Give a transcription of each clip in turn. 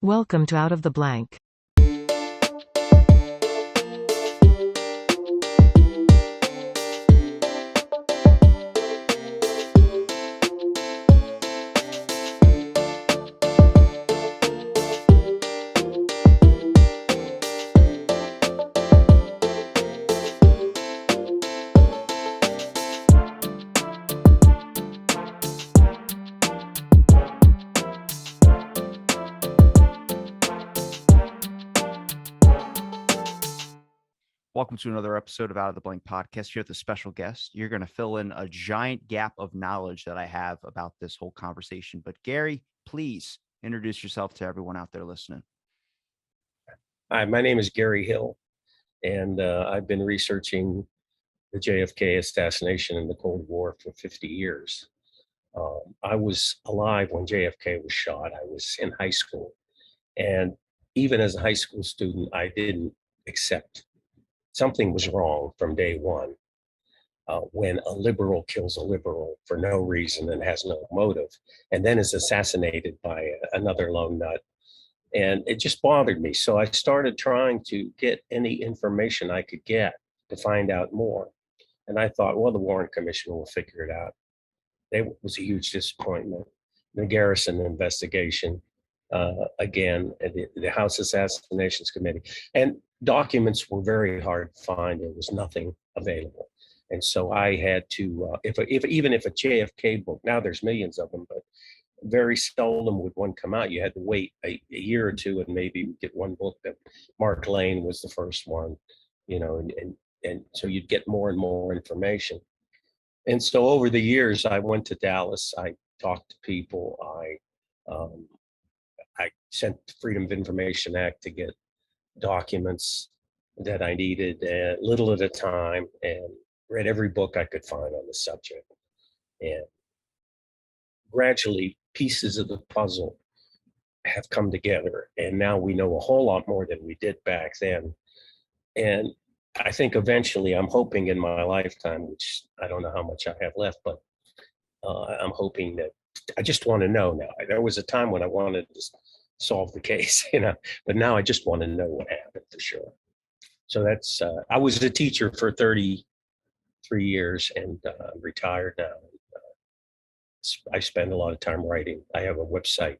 Welcome to Out of the Blank. Welcome to another episode of Out of the Blank podcast. Here with a special guest. You're going to fill in a giant gap of knowledge that I have about this whole conversation. But Gary, please introduce yourself to everyone out there listening. Hi, my name is Gary Hill, and I've been researching the JFK assassination in the Cold War for 50 years. I was alive when JFK was shot. I was in high school. And even as a high school student, I didn't accept something was wrong from day one. When a liberal kills a liberal for no reason and has no motive, and then is assassinated by another lone nut. And it just bothered me. So I started trying to get any information I could get to find out more. And I thought, well, the Warren Commission will figure it out. It was a huge disappointment. The Garrison investigation, again, the House Assassinations Committee. And documents were very hard to find. There was nothing available. And so I had to, even if a JFK book, now there's millions of them, but very seldom would one come out. You had to wait a year or two and maybe get one book. That Mark Lane was the first one, and so you'd get more and more information. And so over the years, I went to Dallas. I talked to people. I sent the Freedom of Information Act to get documents that I needed, little at a time, and read every book I could find on the subject. And gradually, pieces of the puzzle have come together, and now we know a whole lot more than we did back then. And I think eventually, I'm hoping in my lifetime, which I don't know how much I have left, but I'm hoping that I just want to know now. There was a time when I wanted to solve the case, but now I just want to know what happened for sure. So that's, I was a teacher for 33 years and I'm retired now. I spend a lot of time writing. I have a website,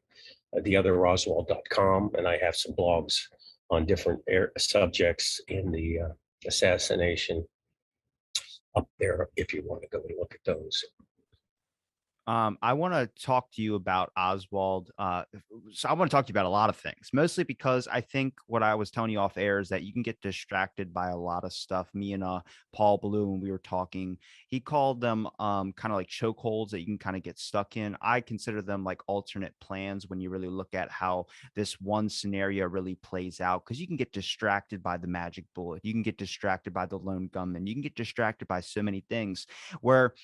theotheroswald.com, and I have some blogs on different subjects in the assassination up there if you want to go and look at those. I want to talk to you about Oswald. So I want to talk to you about a lot of things, mostly because I think what I was telling you off air is that you can get distracted by a lot of stuff. Me and Paul Blue, when we were talking, he called them kind of like chokeholds that you can kind of get stuck in. I consider them like alternate plans when you really look at how this one scenario really plays out, because you can get distracted by the magic bullet. You can get distracted by the lone gunman. You can get distracted by so many things where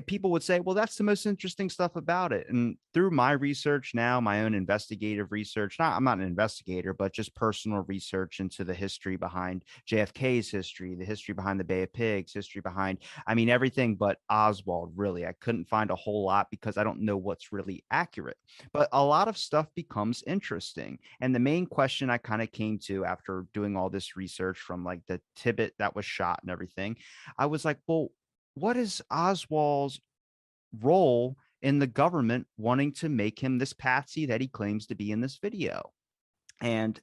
people would say, well, that's the most interesting stuff about it. And through my research now, my own investigative research, I'm not an investigator, but just personal research into the history behind JFK's history, the history behind the Bay of Pigs, history behind, everything but Oswald, really. I couldn't find a whole lot because I don't know what's really accurate. But a lot of stuff becomes interesting. And the main question I kind of came to after doing all this research from like the Tippit that was shot and everything, I was like, well, what is Oswald's role in the government wanting to make him this patsy that he claims to be in this video? And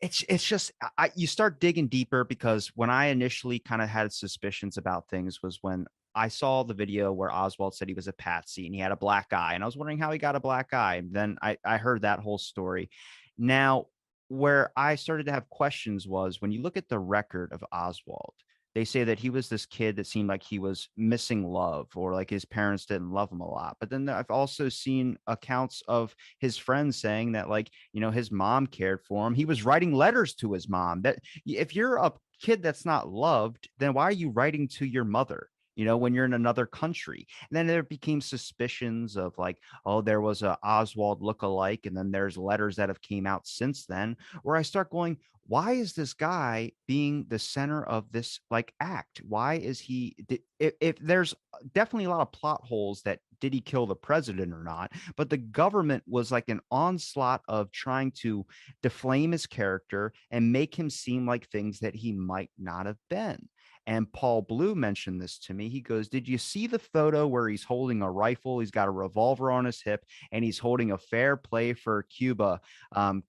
it's just you start digging deeper, because when I initially kind of had suspicions about things was when I saw the video where Oswald said he was a patsy and he had a black eye, and I was wondering how he got a black eye. And then I heard that whole story. Now, where I started to have questions was when you look at the record of Oswald. They say that he was this kid that seemed like he was missing love, or like his parents didn't love him a lot. But then I've also seen accounts of his friends saying that, like, his mom cared for him. He was writing letters to his mom. That if you're a kid that's not loved, then why are you writing to your mother? When you're in another country. And then there became suspicions of like, oh, there was a Oswald lookalike. And then there's letters that have came out since then, where I start going, why is this guy being the center of this like act? Why is he, if there's definitely a lot of plot holes that did he kill the president or not? But the government was like an onslaught of trying to deflame his character and make him seem like things that he might not have been. And Paul Blue mentioned this to me. He goes, "Did you see the photo where he's holding a rifle? He's got a revolver on his hip, and he's holding a Fair Play for Cuba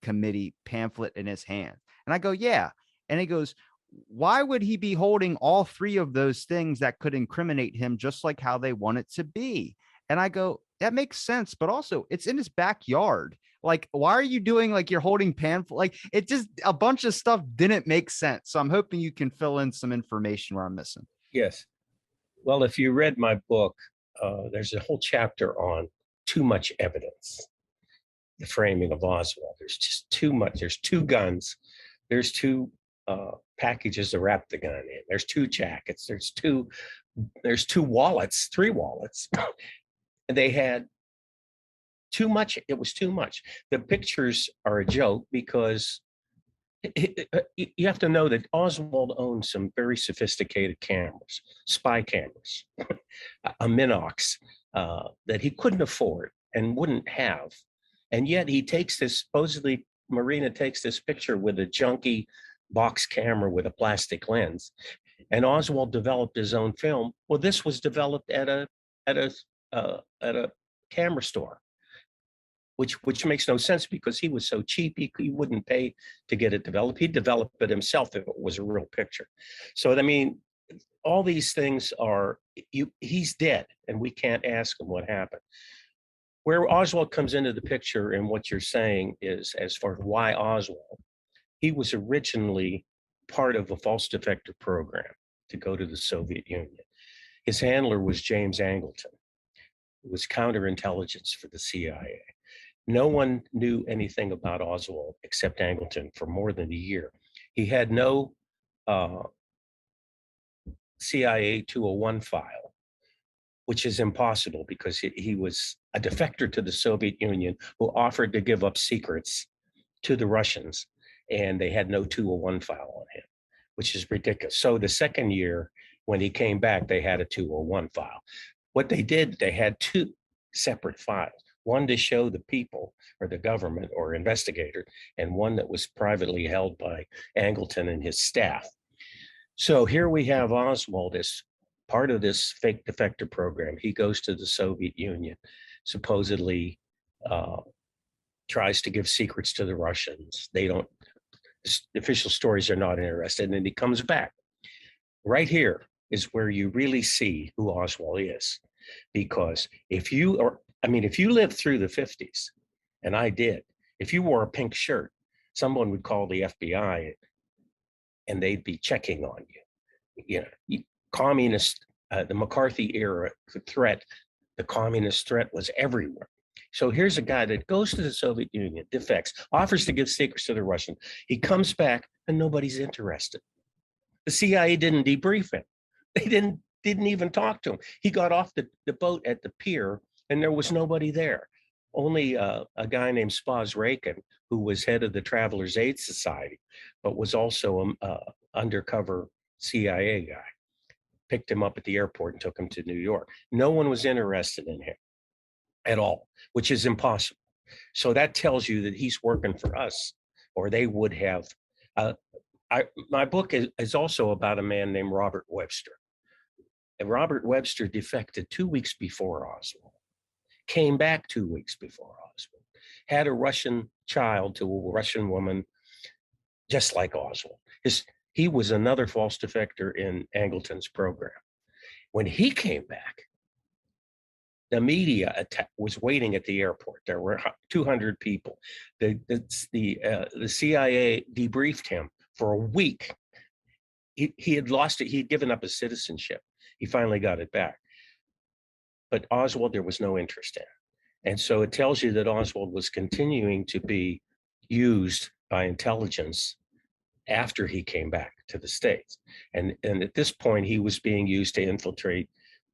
committee pamphlet in his hand." And I go, "Yeah." And he goes, "Why would he be holding all three of those things that could incriminate him just like how they want it to be?" And I go, "That makes sense, but also it's in his backyard. Like, why are you doing like you're holding pamphlet? Like, it just a bunch of stuff didn't make sense." So I'm hoping you can fill in some information where I'm missing. Yes. Well, if you read my book, there's a whole chapter on too much evidence, the framing of Oswald. There's just too much. There's two guns. There's two packages to wrap the gun in. There's two jackets. There's two wallets, three wallets. And they had too much. It was too much. The pictures are a joke because you have to know that Oswald owned some very sophisticated cameras, spy cameras, a Minox that he couldn't afford and wouldn't have. And yet he takes this, supposedly Marina takes this picture with a junky box camera with a plastic lens. And Oswald developed his own film. Well, this was developed at a camera store, which makes no sense because he was so cheap, he wouldn't pay to get it developed. He'd develop it himself if it was a real picture. So, I mean, all these things are, he's dead and we can't ask him what happened. Where Oswald comes into the picture and what you're saying is, as far as why Oswald, he was originally part of a false defector program to go to the Soviet Union. His handler was James Angleton, who was counterintelligence for the CIA. No one knew anything about Oswald except Angleton for more than a year. He had no CIA 201 file, which is impossible because he was a defector to the Soviet Union who offered to give up secrets to the Russians, and they had no 201 file on him, which is ridiculous. So the second year, when he came back, they had a 201 file. What they did, they had two separate files. One to show the people or the government or investigator, and one that was privately held by Angleton and his staff. So here we have Oswald as part of this fake defector program. He goes to the Soviet Union, supposedly tries to give secrets to the Russians. They don't, the official stories are not interested, and he comes back. Right here is where you really see who Oswald is. Because if you lived through the 50s, and I did, if you wore a pink shirt, someone would call the FBI and they'd be checking on you. You know, communist, the McCarthy era threat, the communist threat was everywhere. So here's a guy that goes to the Soviet Union, defects, offers to give secrets to the Russians. He comes back and nobody's interested. The CIA didn't debrief him. They didn't even talk to him. He got off the boat at the pier and there was nobody there. Only a guy named Spaz Rakin, who was head of the Travelers Aid Society, but was also an undercover CIA guy, picked him up at the airport and took him to New York. No one was interested in him at all, which is impossible. So that tells you that he's working for us, or they would have. My book is also about a man named Robert Webster. And Robert Webster defected 2 weeks before Oswald, came back 2 weeks before Oswald, had a Russian child to a Russian woman, just like Oswald. He was another false defector in Angleton's program. When he came back, the media was waiting at the airport. There were 200 people. The CIA debriefed him for a week. He had lost it. He had given up his citizenship. He finally got it back. But Oswald, there was no interest in. And so it tells you that Oswald was continuing to be used by intelligence after he came back to the States. And at this point, he was being used to infiltrate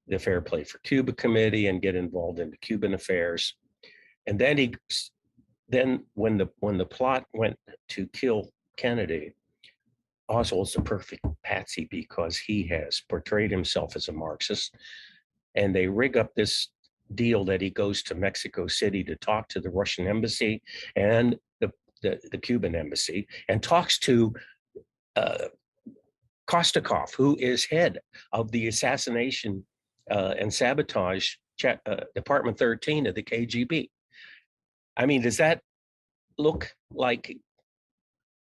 the Fair Play for Cuba committee and get involved in the Cuban affairs. And then when the plot went to kill Kennedy, Oswald's a perfect patsy because he has portrayed himself as a Marxist, and they rig up this deal that he goes to Mexico City to talk to the Russian embassy and the Cuban embassy, and talks to Kostakov, who is head of the assassination and sabotage Department 13 of the KGB. I mean, does that look like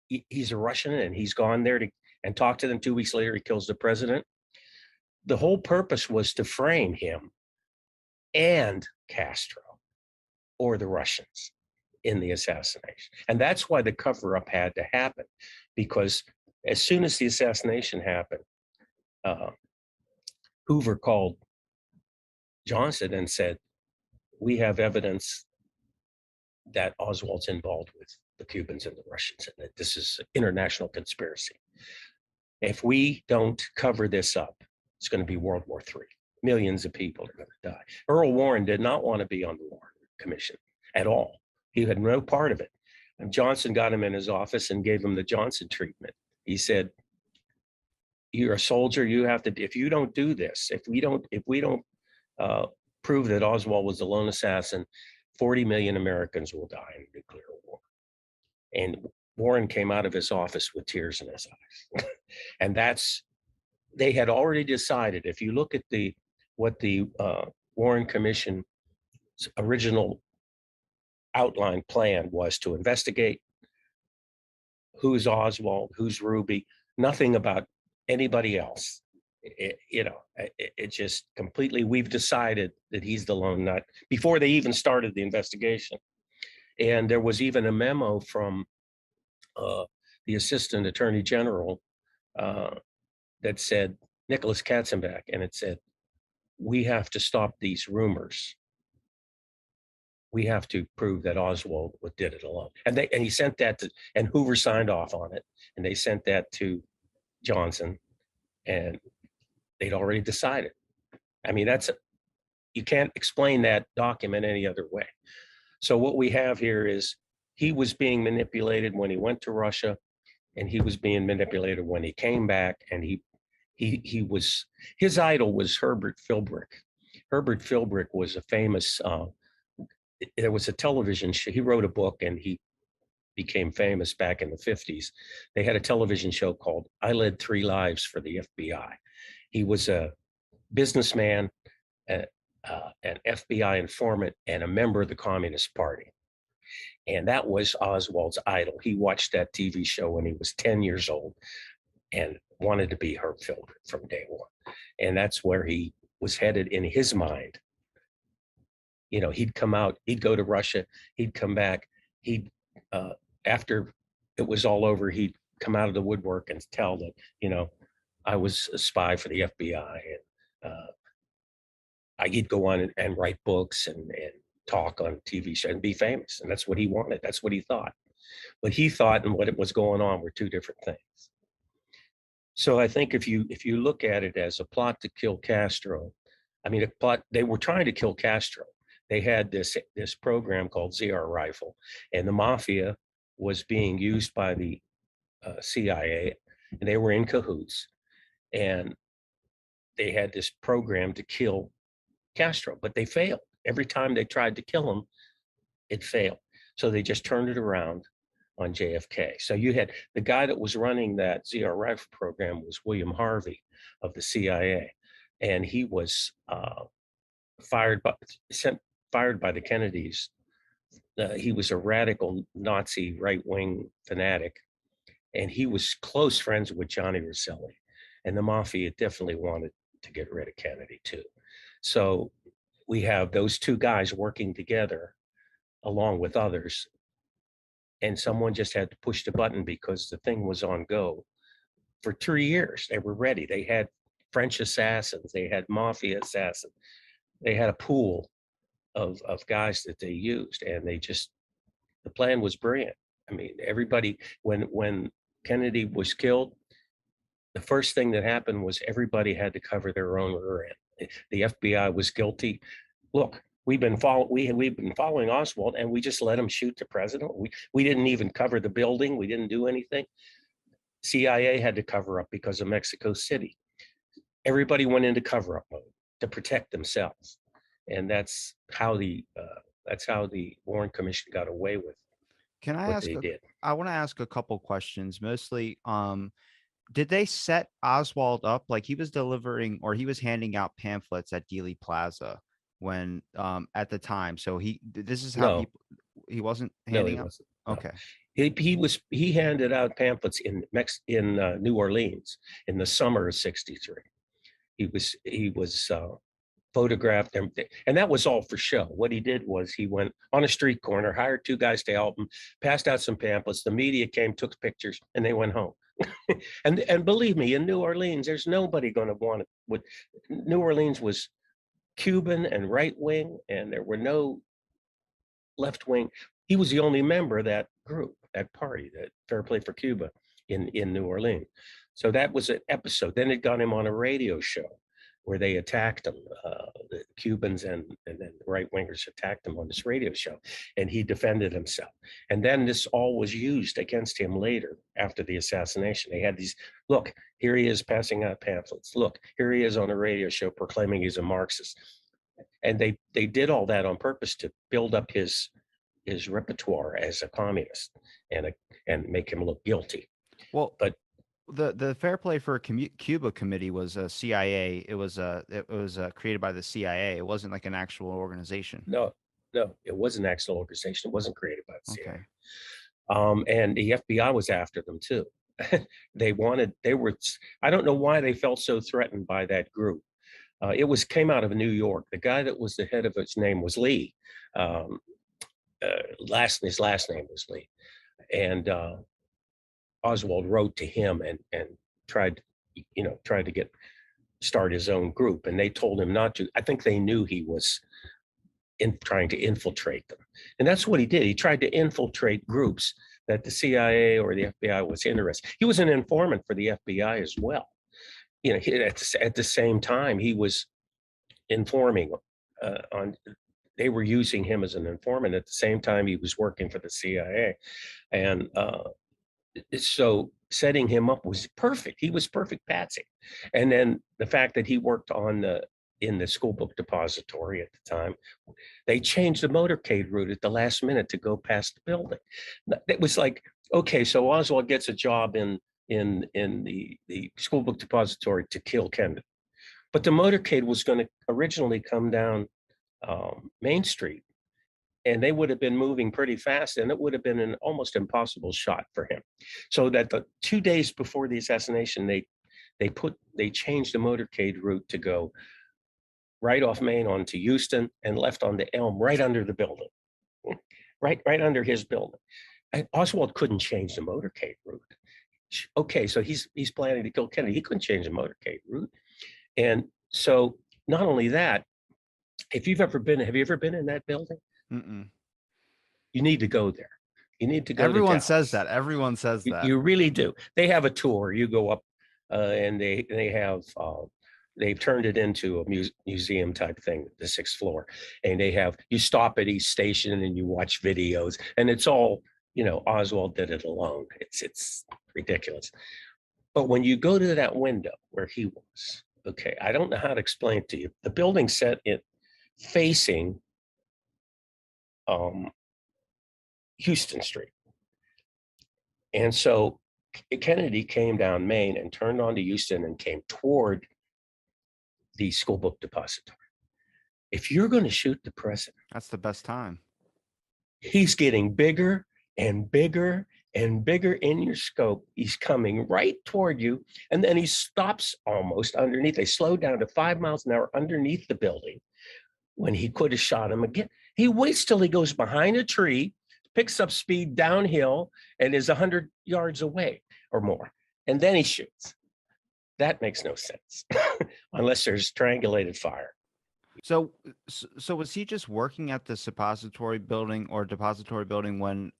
he's a Russian and he's gone there to and talked to them? 2 weeks later, he kills the president. The whole purpose was to frame him and Castro or the Russians in the assassination. And that's why the cover-up had to happen, because as soon as the assassination happened, Hoover called Johnson and said, we have evidence that Oswald's involved with the Cubans and the Russians, and that this is an international conspiracy. If we don't cover this up, it's going to be World War III. Millions of people are going to die. Earl Warren did not want to be on the Warren Commission at all. He had no part of it. And Johnson got him in his office and gave him the Johnson treatment. He said, you're a soldier, you have to, if you don't do this, if we don't prove that Oswald was the lone assassin, 40 million Americans will die in a nuclear war. And Warren came out of his office with tears in his eyes. And they had already decided, if you look at what the Warren Commission's original outline plan was, to investigate who's Oswald, who's Ruby, nothing about anybody else. It just completely, we've decided that he's the lone nut before they even started the investigation. And there was even a memo from the Assistant Attorney General that said, Nicholas Katzenbach, and it said, we have to stop these rumors. We have to prove that Oswald did it alone. And he sent that to, and Hoover signed off on it, and they sent that to Johnson, and they'd already decided. I mean, you can't explain that document any other way. So what we have here is he was being manipulated when he went to Russia, and he was being manipulated when he came back, and his idol was Herbert Philbrick. Herbert Philbrick was a famous, there was a television show, he wrote a book and he became famous back in the 50s. They had a television show called I Led Three Lives for the FBI. He was a businessman, an FBI informant, and a member of the Communist Party. And that was Oswald's idol. He watched that TV show when he was 10 years old and wanted to be Herb Philbrick from day one. And that's where he was headed in his mind. You know, he'd come out, he'd go to Russia, he'd come back, after it was all over, he'd come out of the woodwork and tell that, I was a spy for the FBI, and he'd go on and write books and talk on TV shows and be famous. And that's what he wanted. That's what he thought. What he thought and what was going on were two different things. So I think if you look at it as a plot to kill Castro, I mean, they were trying to kill Castro. They had this program called ZR Rifle, and the mafia was being used by the CIA, and they were in cahoots, and they had this program to kill Castro, but they failed. Every time they tried to kill him, it failed. So they just turned it around on JFK. So you had the guy that was running that ZR Rifle program was William Harvey of the CIA, and he was fired by the Kennedys. He was a radical Nazi right-wing fanatic, and he was close friends with Johnny Rosselli, and the mafia definitely wanted to get rid of Kennedy too. So we have those two guys working together along with others, and someone just had to push the button because the thing was on go. For 3 years, they were ready. They had French assassins, they had mafia assassins, they had a pool of guys that they used, and the plan was brilliant. I mean, everybody, when Kennedy was killed, the first thing that happened was everybody had to cover their own rear end. The FBI was guilty. Look, we've been following Oswald, and we just let him shoot the president. We didn't even cover the building. We didn't do anything. CIA had to cover up because of Mexico City. Everybody went into cover-up mode to protect themselves. and that's how the Warren Commission got away with Can I what ask they did. I want to ask a couple questions, mostly did they set Oswald up like he was delivering or he was handing out pamphlets at Dealey Plaza when at the time? So this is how No, people he wasn't no, he handing out. wasn't. No, Okay. he handed out pamphlets in New Orleans in the summer of '63. He was photographed and that was all for show. What he did was he went on a street corner, hired two guys to help him, passed out some pamphlets. The media came, took pictures, and they went home. And believe me, in New Orleans, there's nobody going to want it. New Orleans was Cuban and right wing, and there were no left wing. He was the only member of that group, that party, that Fair Play for Cuba in New Orleans. So that was an episode. Then it got him on a radio show where they attacked him. The Cubans and then the right wingers attacked him on this radio show, and he defended himself. And then this all was used against him later after the assassination. They had these, look, here he is passing out pamphlets. Look, here he is on a radio show proclaiming he's a Marxist. And they did all that on purpose to build up his repertoire as a communist and make him look guilty. Well, But the Fair Play for Cuba committee was a CIA. It was created by the CIA. It wasn't like an actual organization. no, it was an actual organization. It wasn't created by the CIA. Okay. And the FBI was after them too. I don't know why they felt so threatened by that group. Came out of New York. The guy that was the head of its name was Lee. His last name was Lee. And Oswald wrote to him and tried to start his own group. And they told him not to. I think they knew he was trying to infiltrate them. And that's what he did. He tried to infiltrate groups that the CIA or the FBI was interested. He was an informant for the FBI as well. At the same time, he was informing they were using him as an informant. At the same time, he was working for the CIA. And so setting him up was perfect. He was perfect patsy. And then the fact that he worked in the school book depository at the time, they changed the motorcade route at the last minute to go past the building. It was like, okay, so Oswald gets a job in the school book depository to kill Kennedy. But the motorcade was going to originally come down Main Street, and they would have been moving pretty fast, and it would have been an almost impossible shot for him. So that the 2 days before the assassination, they changed the motorcade route to go right off Main onto Houston and left onto Elm, right under the building, right under his building. And Oswald couldn't change the motorcade route. Okay, so he's planning to kill Kennedy. He couldn't change the motorcade route. And so not only that, have you ever been in that building? Mm-mm. You need to go there. You need to go. Everyone says that. Everyone says that. You really do. They have a tour. You go up, and they have they've turned it into a museum type thing, the 6th floor, and you stop at each station and you watch videos, and it's all Oswald did it alone. It's ridiculous. But when you go to that window where he was, okay, I don't know how to explain it to you. The building set it facing Houston Street. And so Kennedy came down Main and turned onto Houston and came toward the school book depository. If you're going to shoot the president, that's the best time. He's getting bigger and bigger and bigger in your scope. He's coming right toward you. And then he stops almost underneath. They slowed down to 5 miles an hour underneath the building when he could have shot him again. He waits till he goes behind a tree, picks up speed downhill, and is 100 yards away or more. And then he shoots. That makes no sense unless there's triangulated fire. So was he just working at the suppository building or depository building when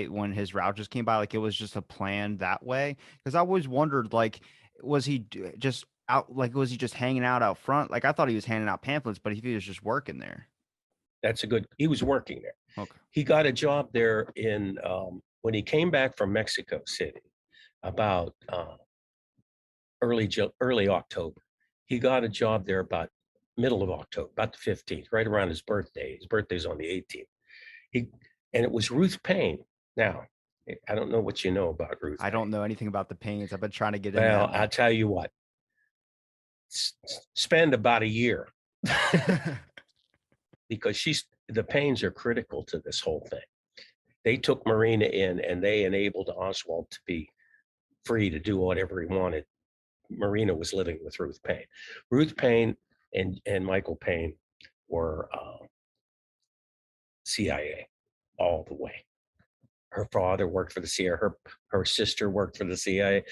when his route just came by? Like it was just a plan that way? Because I always wondered, like, was he just out? Like, was he just hanging out front? Like, I thought he was handing out pamphlets, but he was just working there. He was working there. Okay. He got a job there when he came back from Mexico City about early October. He got a job there about middle of October, about the 15th, right around his birthday. His birthday's on the 18th. And it was Ruth Payne. Now, I don't know what you know about Ruth I Payne. don't know anything about the Pains. I've been trying to get in Well, that I'll one. tell you what, spend about a year because the Paynes are critical to this whole thing. They took Marina in and they enabled Oswald to be free to do whatever he wanted. Marina was living with Ruth Payne. Ruth Payne and Michael Payne were CIA all the way. Her father worked for the CIA. Her sister worked for the CIA.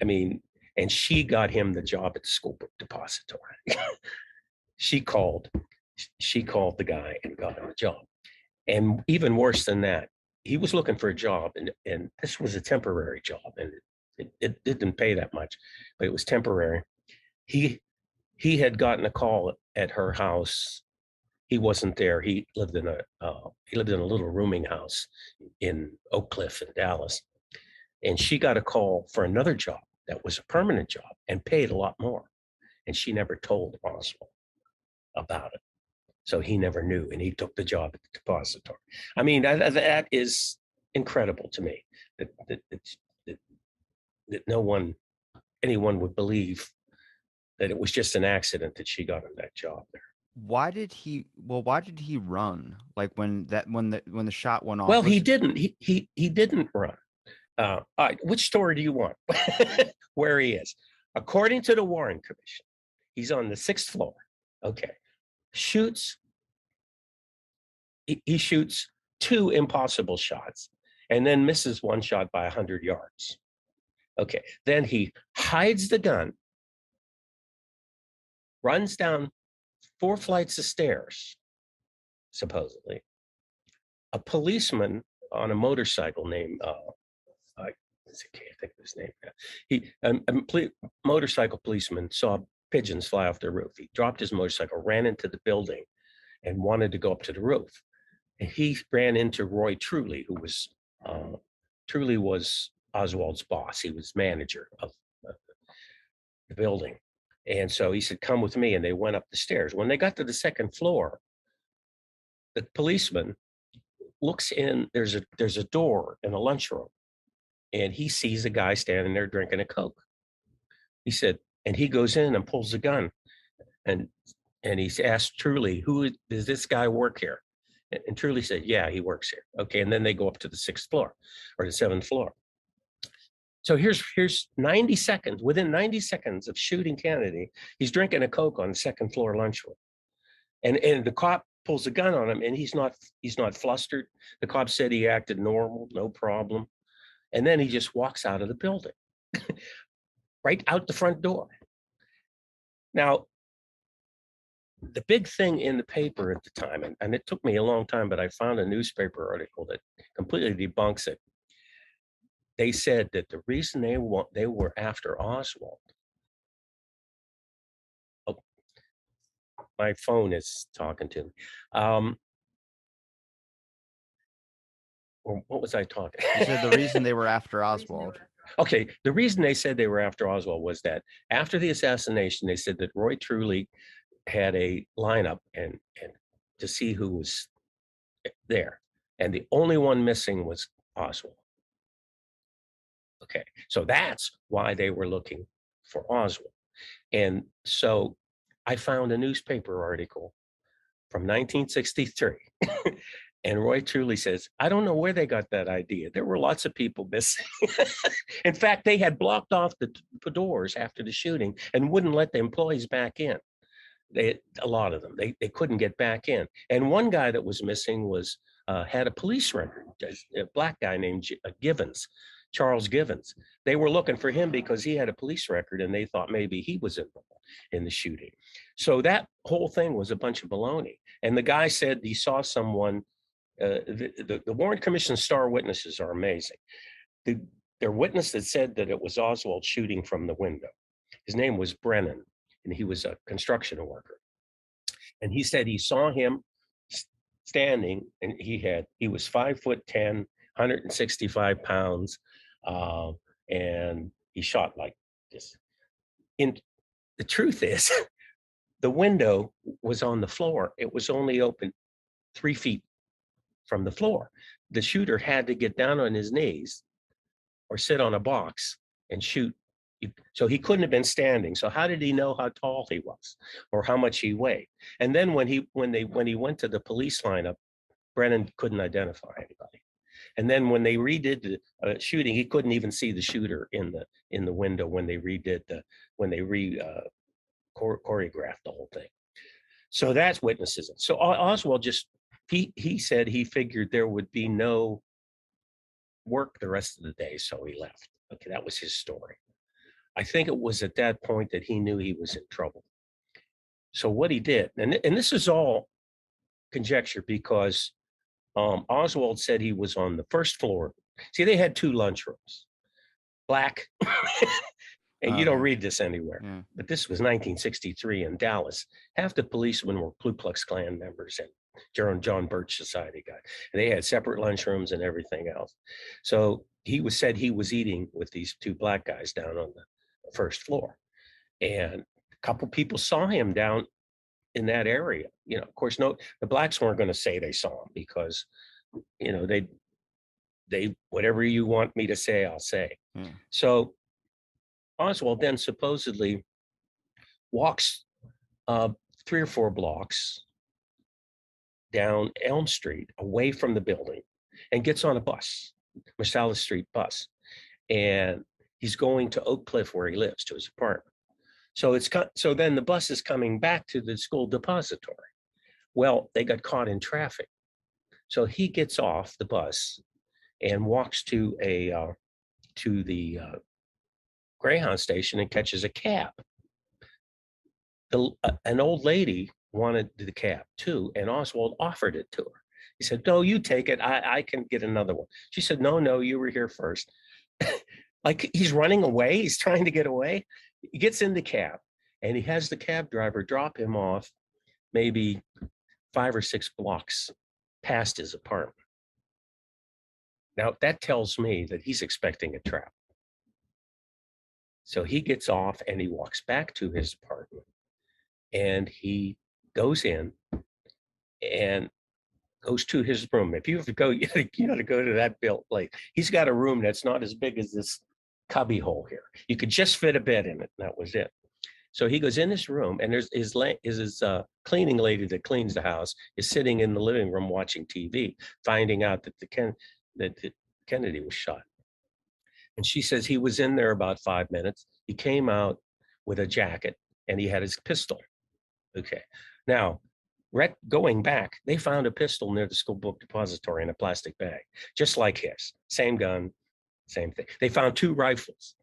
I mean, and she got him the job at the school book depository. she called the guy and got him a job. And even worse than that, he was looking for a job, and this was a temporary job, and it didn't pay that much, but it was temporary. He had gotten a call at her house. He wasn't there. He lived in a little rooming house in Oak Cliff in Dallas, and she got a call for another job that was a permanent job and paid a lot more, and she never told Oswald about it. So he never knew, and he took the job at the depository. I mean, that is incredible to me that anyone would believe that it was just an accident that she got him that job there. Why did he run? Like when the shot went off? Well, he didn't. He didn't run. All right, which story do you want? Where he is? According to the Warren Commission, he's on the 6th floor. Okay, he shoots 2 impossible shots and then misses one shot by 100 yards. Okay, then he hides the gun, runs down 4 flights of stairs, supposedly. A policeman on a motorcycle named, I can't think of his name. A motorcycle policeman saw pigeons fly off the roof. He dropped his motorcycle, ran into the building, and wanted to go up to the roof. And he ran into Roy Truly, who was Oswald's boss. He was manager of the building. And so he said, come with me. And they went up the stairs. When they got to the 2nd floor, the policeman looks in, there's a door in a lunchroom, and he sees a guy standing there drinking a Coke. He said, and he goes in and pulls the gun. And he's asked Truly, who does this guy work here? And Truly said, yeah, he works here. Okay, and then they go up to the 6th floor or the 7th floor. So here's 90 seconds. Within 90 seconds of shooting Kennedy, he's drinking a Coke on the 2nd floor lunchroom. And the cop pulls a gun on him, and he's not flustered. The cop said he acted normal, no problem. And then he just walks out of the building, right out the front door. Now, the big thing in the paper at the time, and it took me a long time, but I found a newspaper article that completely debunks it. They said that the reason they were after Oswald. Oh, my phone is talking to me. Or what was I talking? You said the reason they were after Oswald. Okay, the reason they said they were after Oswald was that after the assassination, they said that Roy Truly had a lineup and to see who was there, and the only one missing was Oswald. Okay, so that's why they were looking for Oswald. And so I found a newspaper article from 1963. And Roy Truly says, I don't know where they got that idea. There were lots of people missing. In fact, they had blocked off the doors after the shooting and wouldn't let the employees back in. A lot of them, they couldn't get back in. And one guy that was missing had a police record, a black guy named Givens, Charles Givens. They were looking for him because he had a police record, and they thought maybe he was involved in the shooting. So that whole thing was a bunch of baloney. And the guy said he saw someone. The Warren Commission's star witnesses are amazing. Their witness that said that it was Oswald shooting from the window. His name was Brennan, and he was a construction worker. And he said he saw him standing, and he was 5'10", 165 pounds, and he shot like this. The truth is, The window was on the floor. It was only open 3 feet from the floor. The shooter had to get down on his knees or sit on a box and shoot. So he couldn't have been standing. So how did he know how tall he was or how much he weighed? And then when he went to the police lineup, Brennan couldn't identify anybody. And then when they redid the shooting, he couldn't even see the shooter in the window when they choreographed the whole thing. So that's witnesses. So Oswald he said he figured there would be no work the rest of the day, so he left. Okay, that was his story. I think it was at that point that he knew he was in trouble. So what he did, and this is all conjecture because Oswald said he was on the first floor. See, they had 2 lunchrooms, black, and you don't read this anywhere, but this was 1963 in Dallas. Half the policemen were Ku Klux Klan members and John Birch Society guys. And they had separate lunchrooms and everything else. So said he was eating with these 2 black guys down on the first floor. And a couple people saw him down in that area. Of course, the blacks weren't going to say they saw him because, they whatever you want me to say, I'll say. So Oswald then supposedly walks 3 or 4 blocks down Elm Street away from the building and gets on a bus, Marsalis Street bus. And he's going to Oak Cliff where he lives, to his apartment. So then the bus is coming back to the school depository. Well, they got caught in traffic. So he gets off the bus and walks to the Greyhound station and catches a cab. An old lady wanted the cab too, and Oswald offered it to her. He said, "No, you take it. I can get another one." She said, "No, you were here first." Like he's running away. He's trying to get away. He gets in the cab, and he has the cab driver drop him off maybe 5 or 6 blocks past his apartment. Now, that tells me that he's expecting a trap. So he gets off and he walks back to his apartment, and he goes in and goes to his room. If you have to go, you got to go to that built place. He's got a room that's not as big as this cubby hole here. You could just fit a bed in it. And that was it. So he goes in his room, and there's his cleaning lady that cleans the house is sitting in the living room watching TV, finding out that Kennedy was shot. And she says he was in there about 5 minutes. He came out with a jacket and he had his pistol. Okay. Now, going back, they found a pistol near the school book depository in a plastic bag, just like his. Same gun, same thing. They found 2 rifles.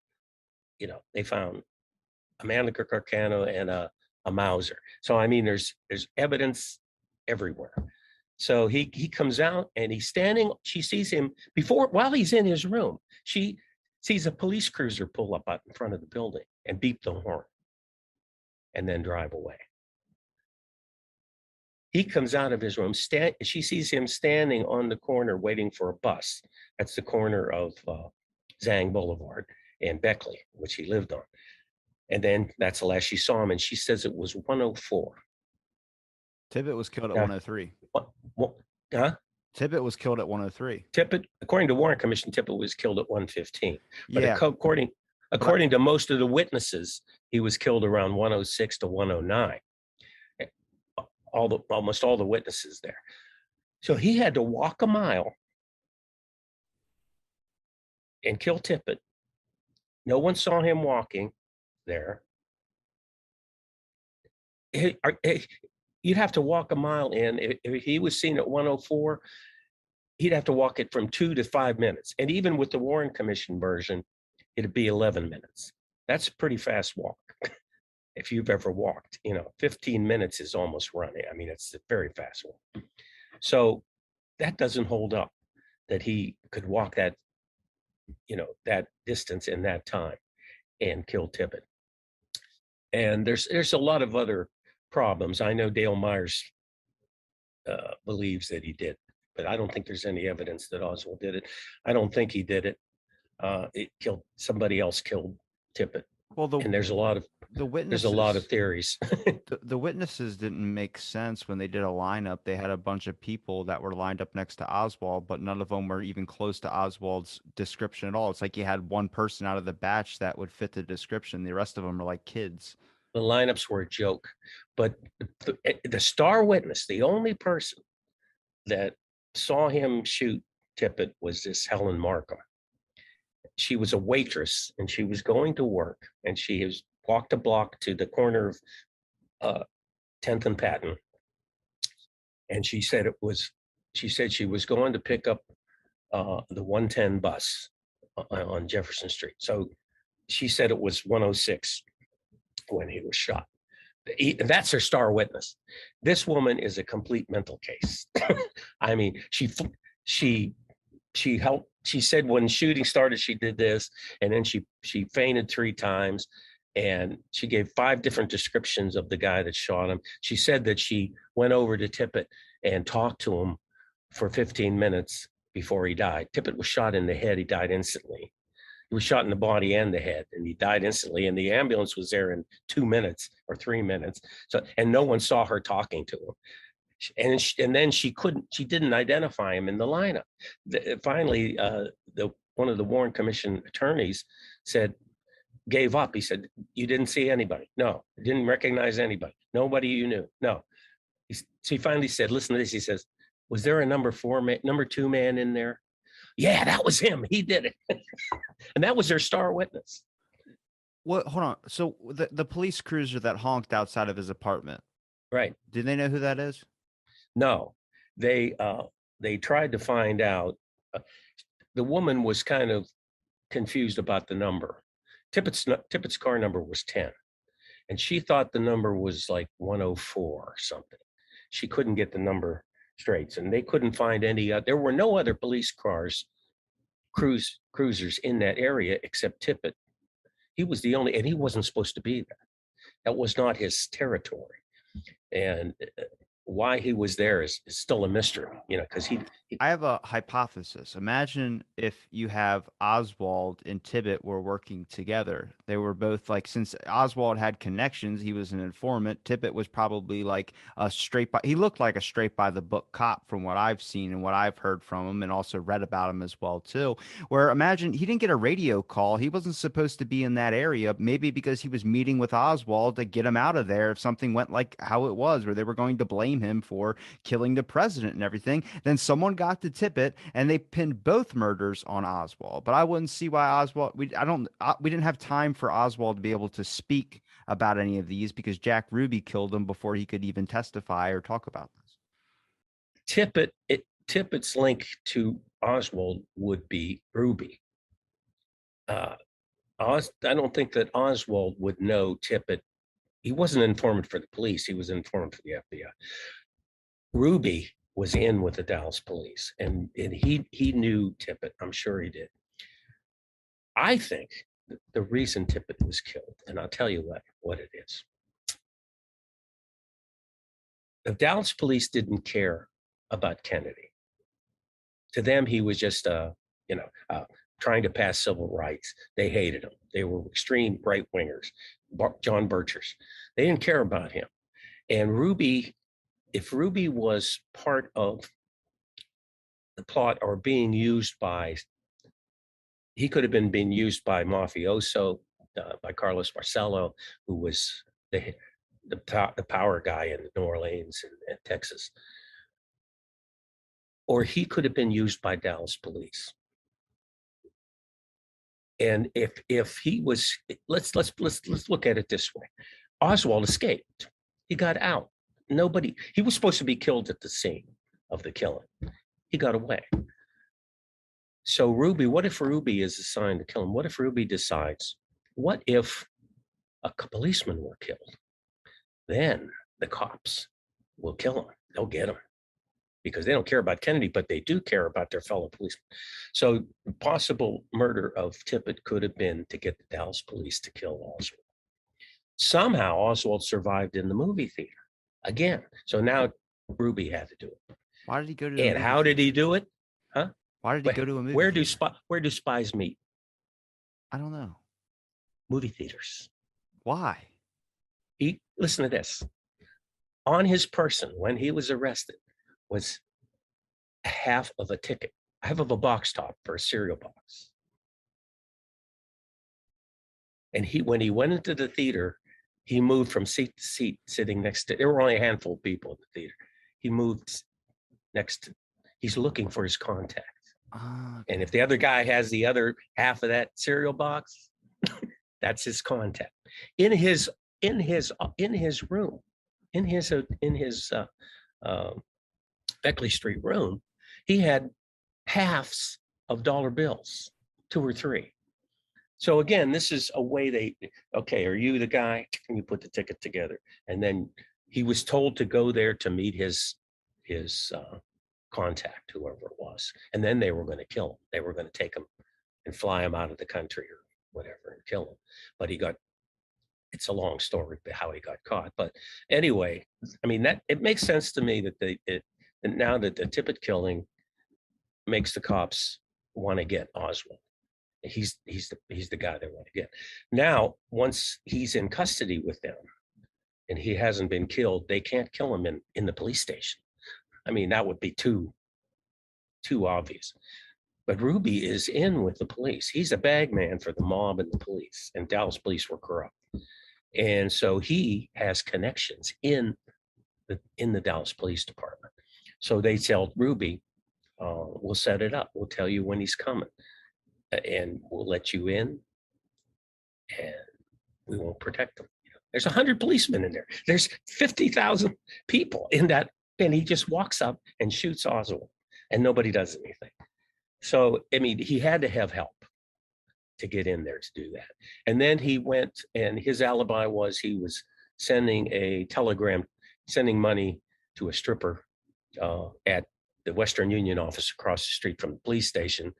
They found a Mannlicher Carcano and a Mauser. So, I mean, there's evidence everywhere. So he comes out and he's standing. She sees him while he's in his room. She sees a police cruiser pull up out in front of the building and beep the horn and then drive away. He comes out of his room. She sees him standing on the corner waiting for a bus. That's the corner of Zang Boulevard and Beckley, which he lived on. And then that's the last she saw him. And she says it was 104. Tippit was killed at 103. Huh? Tippit was killed at 103. Tippit, according to Warren Commission, Tippit was killed at 115. But yeah. according to most of the witnesses, he was killed around 106 to 109. Almost all the witnesses there. So he had to walk a mile and kill Tippit. No one saw him walking there. You'd have to walk a mile in. If he was seen at 104, he'd have to walk it from 2 to 5 minutes. And even with the Warren Commission version, it'd be 11 minutes. That's a pretty fast walk. If you've ever walked, 15 minutes is almost running. I mean, it's a very fast walk. So that doesn't hold up, that he could walk that, that distance in that time and kill Tippit. And there's a lot of other problems. I know Dale Myers believes that he did, but I don't think there's any evidence that Oswald did it. I don't think he did it. Somebody else killed Tippit. Well, And there's a lot of the theories. the witnesses didn't make sense when they did a lineup. They had a bunch of people that were lined up next to Oswald, but none of them were even close to Oswald's description at all. It's like you had one person out of the batch that would fit the description. The rest of them are like kids. The lineups were a joke, but the star witness, the only person that saw him shoot Tippit, was this Helen Markham. She was a waitress and she was going to work, and she has walked a block to the corner of 10th and Patton. And she said she was going to pick up the 110 bus on Jefferson Street. So she said it was 106 when he was shot. That's her star witness. This woman is a complete mental case. I mean, she helped. She said when shooting started, she did this, and then she fainted 3 times, and she gave 5 different descriptions of the guy that shot him. She said that she went over to Tippit and talked to him for 15 minutes before he died. Tippit was shot in the head. He died instantly. He was shot in the body and the head, and he died instantly. And the ambulance was there in 2 minutes or 3 minutes. So, and no one saw her talking to him. And then she didn't identify him in the lineup. Finally, one of the Warren Commission attorneys gave up. He said, "You didn't see anybody? No. Didn't recognize anybody? Nobody you knew? No." So he finally said, "Listen to this." He says, "Was there a number 2 man in there?" "Yeah, that was him. He did it." And that was their star witness. What? Hold on. So the police cruiser that honked outside of his apartment, right? Did they know who that is? No, they tried to find out. The woman was kind of confused about the number. Tippit's car number was 10, and she thought the number was like 104 or something. She couldn't get the number straight, and they couldn't find any. There were no other police cruisers in that area except Tippit. He was the only, and he wasn't supposed to be there. That was not his territory, and why he was there is still a mystery, because I have a hypothesis. Imagine if you have Oswald and Tippit were working together. They were both like, since Oswald had connections, he was an informant. Tippit was probably like he looked like a straight by the book cop from what I've seen and what I've heard from him and also read about him as well too. Where imagine he didn't get a radio call. He wasn't supposed to be in that area, maybe because he was meeting with Oswald to get him out of there if something went like how it was, where they were going to blame him for killing the president and everything. Then someone got to Tippit and they pinned both murders on Oswald. But I wouldn't see why Oswald. We didn't have time for Oswald to be able to speak about any of these because Jack Ruby killed him before he could even testify or talk about this. Tippit's link to Oswald would be Ruby. I don't think that Oswald would know Tippit. He wasn't an informant for the police. He was an informant for the FBI. Ruby was in with the Dallas police, and he knew Tippit. I'm sure he did. I think the reason Tippit was killed, and I'll tell you what it is. The Dallas police didn't care about Kennedy. To them, he was just trying to pass civil rights. They hated him. They were extreme right wingers, John Birchers. They didn't care about him. And if Ruby was part of the plot or being used by, he could have been being used by mafioso, by Carlos Marcello, who was the power guy in New Orleans and Texas. Or he could have been used by Dallas police. And if he was, let's look at it this way. Oswald escaped. He got out. He was supposed to be killed at the scene of the killing. He got away. So Ruby, what if Ruby is assigned to kill him? What if Ruby decides, what if a policeman were killed? Then the cops will kill him. They'll get him because they don't care about Kennedy, but they do care about their fellow policemen. So the possible murder of Tippit could have been to get the Dallas police to kill Oswald. Somehow Oswald survived in the movie theater again. So now Ruby had to do it. Why did he go to? And how did he do it? Huh? Why did he go to a movie? Where do spies meet? I don't know. movie theaters. Why? Listen to this. On his person, when he was arrested, was half of a ticket, half of a box top for a cereal box. And when he went into the theater, he moved from seat to seat, sitting next to, there were only a handful of people in the theater. He moved next to, he's looking for his contact. Okay. And if the other guy has the other half of that cereal box, that's his contact. In his room, in his Beckley Street room, he had halves of dollar bills, 2 or 3. So again, this is a way okay, are you the guy? Can you put the ticket together? And then he was told to go there to meet his contact, whoever it was. And then they were going to kill him. They were going to take him and fly him out of the country or whatever and kill him. But it's a long story how he got caught. But anyway, I mean, it makes sense to me that now that the Tippit killing makes the cops want to get Oswald. He's the guy they want to get. Now, once he's in custody with them and he hasn't been killed, they can't kill him in the police station. I mean, that would be too obvious. But Ruby is in with the police. He's a bag man for the mob and the police, and Dallas police were corrupt. And so he has connections in the Dallas Police Department. So they tell Ruby, we'll set it up. We'll tell you when he's coming, and we'll let you in, and we won't protect him. There's 100 policemen in there. There's 50,000 people in that, and he just walks up and shoots Oswald, and nobody does anything. So, I mean, he had to have help to get in there to do that. And then he went, and his alibi was he was sending a telegram, sending money to a stripper at the Western Union office across the street from the police station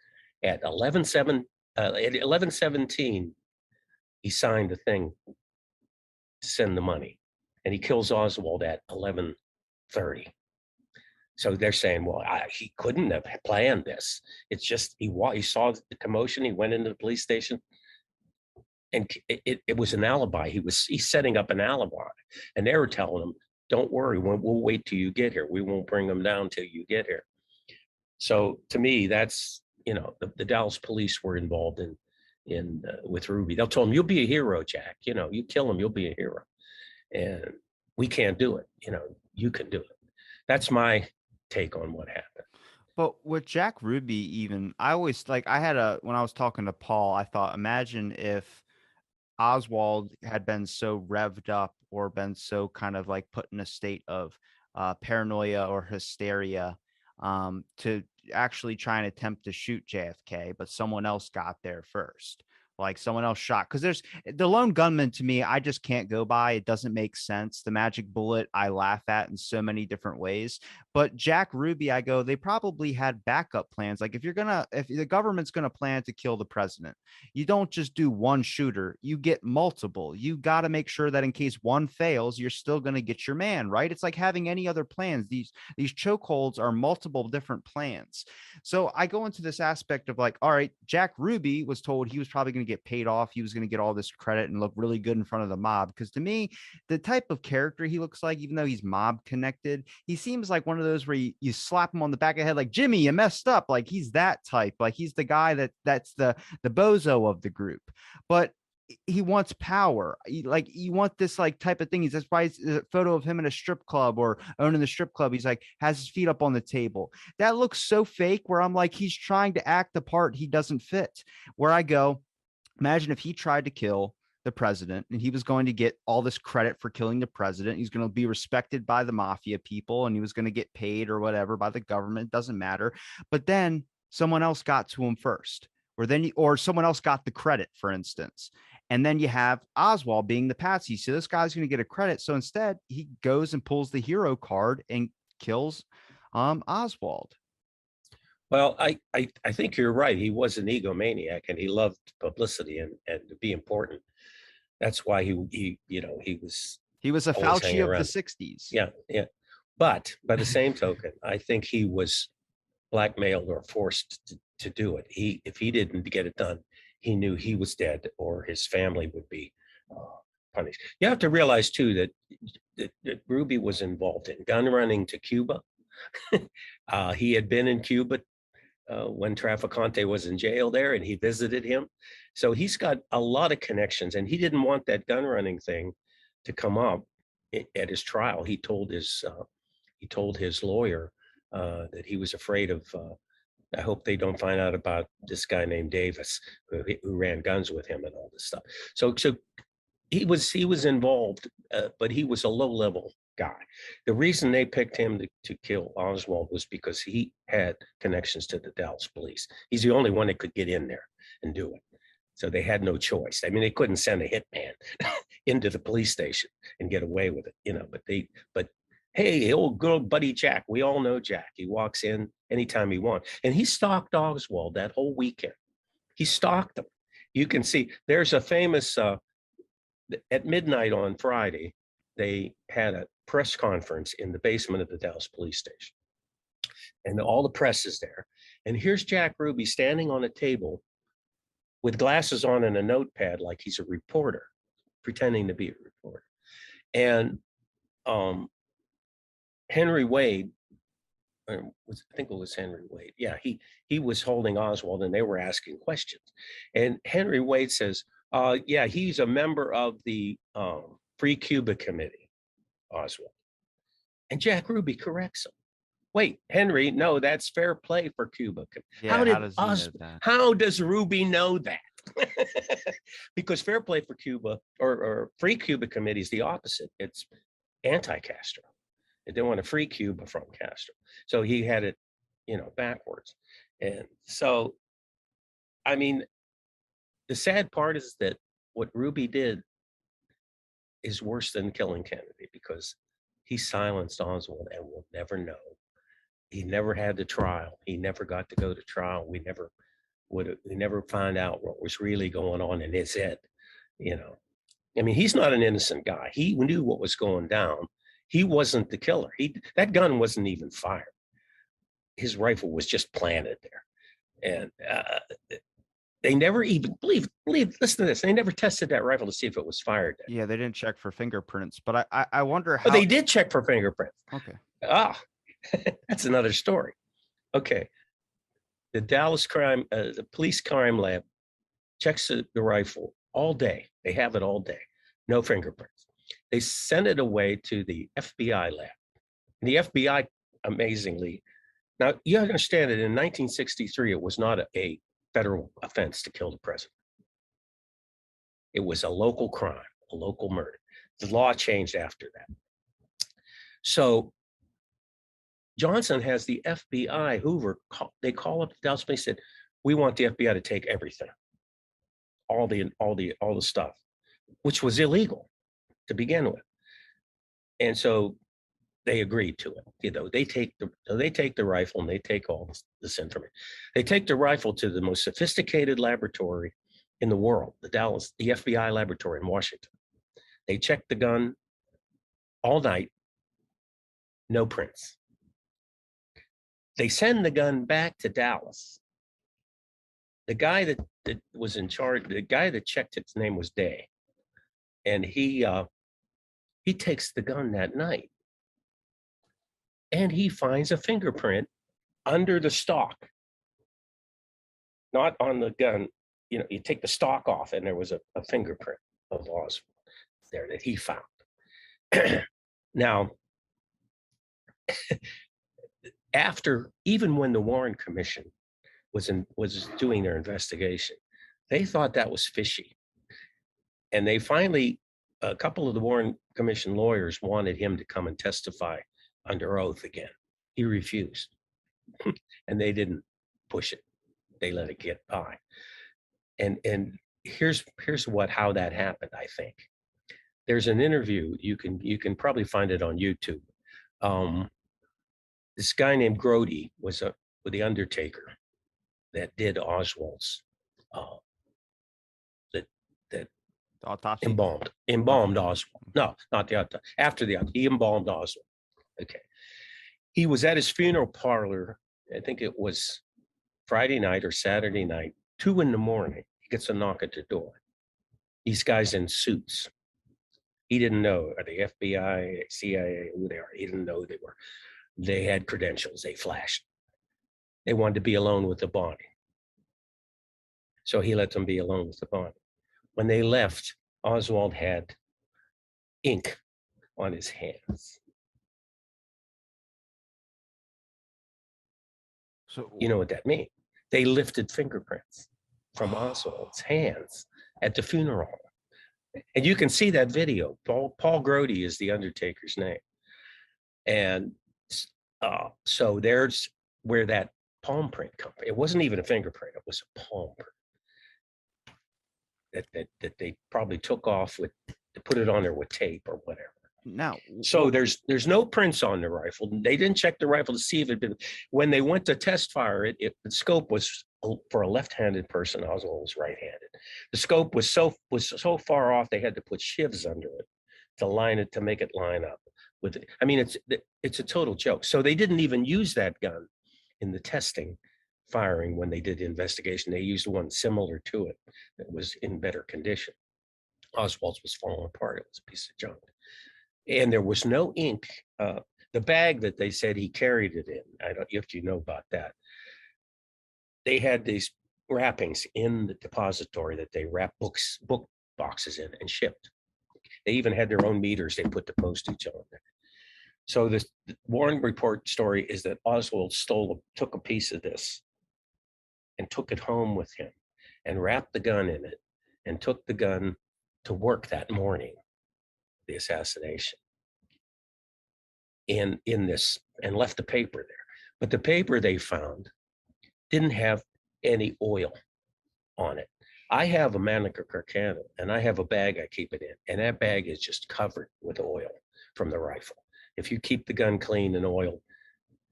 at 11:17. He signed a thing to send the money, and he kills Oswald at 11:30. So they're saying, well, he couldn't have planned this. It's just he saw the commotion. He went into the police station, and it was an alibi. He's setting up an alibi, and they were telling him, "Don't worry, we'll wait till you get here. We won't bring them down till you get here." So to me, that's the Dallas police were involved with Ruby. They'll tell him, "You'll be a hero, Jack. You kill him, you'll be a hero." And we can't do it. You can do it. That's my take on what happened. But with Jack Ruby, even I always when I was talking to Paul, I thought, imagine if Oswald had been so revved up or been so kind of like put in a state of paranoia or hysteria to actually try and attempt to shoot JFK, but someone else got there first. Like someone else shot, because there's the lone gunman to me, I just can't go by. It doesn't make sense. The magic bullet, I laugh at in so many different ways. But Jack Ruby, I go, they probably had backup plans. Like if the government's gonna plan to kill the president, you don't just do one shooter, you get multiple. You got to make sure that in case one fails, you're still gonna get your man, right? It's like having any other plans. These chokeholds are multiple different plans. So I go into this aspect of like, all right, Jack Ruby was told he was probably going to get paid off. He was going to get all this credit and look really good in front of the mob. Because to me, the type of character he looks like, even though he's mob connected, he seems like one of those where you slap him on the back of the head, like, Jimmy, you messed up. Like he's that type. Like he's the guy that's the bozo of the group. But he wants power. You want this like type of thing. That's why it's a photo of him in a strip club or owning the strip club. He's like has his feet up on the table. That looks so fake where I'm like, he's trying to act the part he doesn't fit. Where I go, imagine if he tried to kill the president and he was going to get all this credit for killing the president. He's going to be respected by the mafia people and he was going to get paid or whatever by the government. It doesn't matter. But then someone else got to him first, or someone else got the credit, for instance. And then you have Oswald being the patsy. So this guy's going to get a credit. So instead, he goes and pulls the hero card and kills Oswald. Well, I think you're right. He was an egomaniac and he loved publicity and to be important. That's why he was a Fauci of the 60s. Yeah. But by the same token, I think he was blackmailed or forced to do it. If he didn't get it done, he knew he was dead or his family would be punished. You have to realize too that Ruby was involved in gun running to Cuba. He had been in Cuba when Traficante was in jail there, and he visited him. So he's got a lot of connections, and he didn't want that gun running thing to come up at his trial. He told his lawyer that he was afraid of. I hope they don't find out about this guy named Davis who ran guns with him and all this stuff. So he was involved, but he was a low-level guy. The reason they picked him to kill Oswald was because he had connections to the Dallas police. He's the only one that could get in there and do it. So they had no choice. I mean, they couldn't send a hitman into the police station and get away with it, but hey, old good old buddy Jack, we all know Jack. He walks in anytime he wants. And he stalked Oswald that whole weekend. He stalked him. You can see there's a famous, at midnight on Friday, they had a press conference in the basement of the Dallas police station. And all the press is there. And here's Jack Ruby standing on a table with glasses on and a notepad like he's a reporter, pretending to be a reporter. And Henry Wade, I think it was Henry Wade. Yeah, he was holding Oswald and they were asking questions. And Henry Wade says, yeah, he's a member of the Free Cuba Committee, Oswald. And Jack Ruby corrects him. Wait, Henry, no, that's fair play for Cuba. Yeah, how does Ruby know that? Because fair play for Cuba or Free Cuba Committee is the opposite. It's anti-Castro. They didn't want to free Cuba from Castro. So he had it, backwards. And so, I mean, the sad part is that what Ruby did is worse than killing Kennedy because he silenced Oswald and we'll never know. He never had the trial. He never got to go to trial. We never found out what was really going on in his head, I mean, he's not an innocent guy. He knew what was going down. He wasn't the killer. That gun wasn't even fired. His rifle was just planted there. And they never even believe, listen to this. They never tested that rifle to see if it was fired there. Yeah, they didn't check for fingerprints, but I wonder how. Oh, they did check for fingerprints. Okay. That's another story. Okay. The Dallas the police crime lab checks the rifle all day. They have it all day. No fingerprints. They send it away to the FBI lab. And the FBI, amazingly, now you understand that in 1963, it was not a federal offense to kill the president. It was a local crime, a local murder. The law changed after that. So Johnson has the FBI, Hoover, they call up the Dallas police and said, we want the FBI to take everything, all the stuff, which was illegal to begin with. And so they agreed to it. They take the rifle and they take all this information. They take the rifle to the most sophisticated laboratory in the world, the FBI laboratory in Washington. They check the gun all night, no prints. They send the gun back to Dallas. The guy that was in charge, the guy that checked its name was Day. And he takes the gun that night. And he finds a fingerprint under the stock, not on the gun. You take the stock off and there was a fingerprint of Oswald there that he found. Now, even when the Warren Commission was doing their investigation, they thought that was fishy. And they finally, a couple of the Warren Commission lawyers wanted him to come and testify under oath again. He refused. And they didn't push it. They let it get by. And here's how that happened, I think. There's an interview, you can probably find it on YouTube. This guy named Grody was with the Undertaker that did Oswald's that autopsy? Embalmed Oswald. No, not the autopsy. After the autopsy, he embalmed Oswald. Okay. He was at his funeral parlor, I think it was Friday night or Saturday night, 2 a.m. He gets a knock at the door. These guys in suits. He didn't know, are they FBI, CIA, who they are? He didn't know they were. They had credentials. They flashed. They wanted to be alone with the body. So he let them be alone with the body. When they left, Oswald had ink on his hands. So You know what that means? They lifted fingerprints from Oswald's hands at the funeral. And you can see that video. Paul Grody is the Undertaker's name. And so there's where that palm print comes from. It wasn't even a fingerprint. It was a palm print that they probably took off with, to put it on there with tape or whatever. now, So there's no prints on the rifle. They didn't check the rifle to see if it had been. When they went to test fire it, the scope was for a left-handed person. Oswald was right-handed. The scope was so far off they had to put shivs under it to line it, to make it line up with it. I mean, it's a total joke. So they didn't even use that gun in the testing firing when they did the investigation. They used one similar to it that was in better condition. Oswald's was falling apart. It was a piece of junk. And there was no ink. The bag that they said he carried it in, I don't know if you know about that. They had these wrappings in the depository that they wrapped book boxes in and shipped. They even had their own meters. They put the postage on there. So the Warren Report story is that Oswald took a piece of this and took it home with him and wrapped the gun in it and took the gun to work that morning, the assassination, in this, and left the paper there. But the paper they found didn't have any oil on it. I have a Manica Carcano, and I have a bag I keep it in, and that bag is just covered with oil from the rifle. If you keep the gun clean and oiled,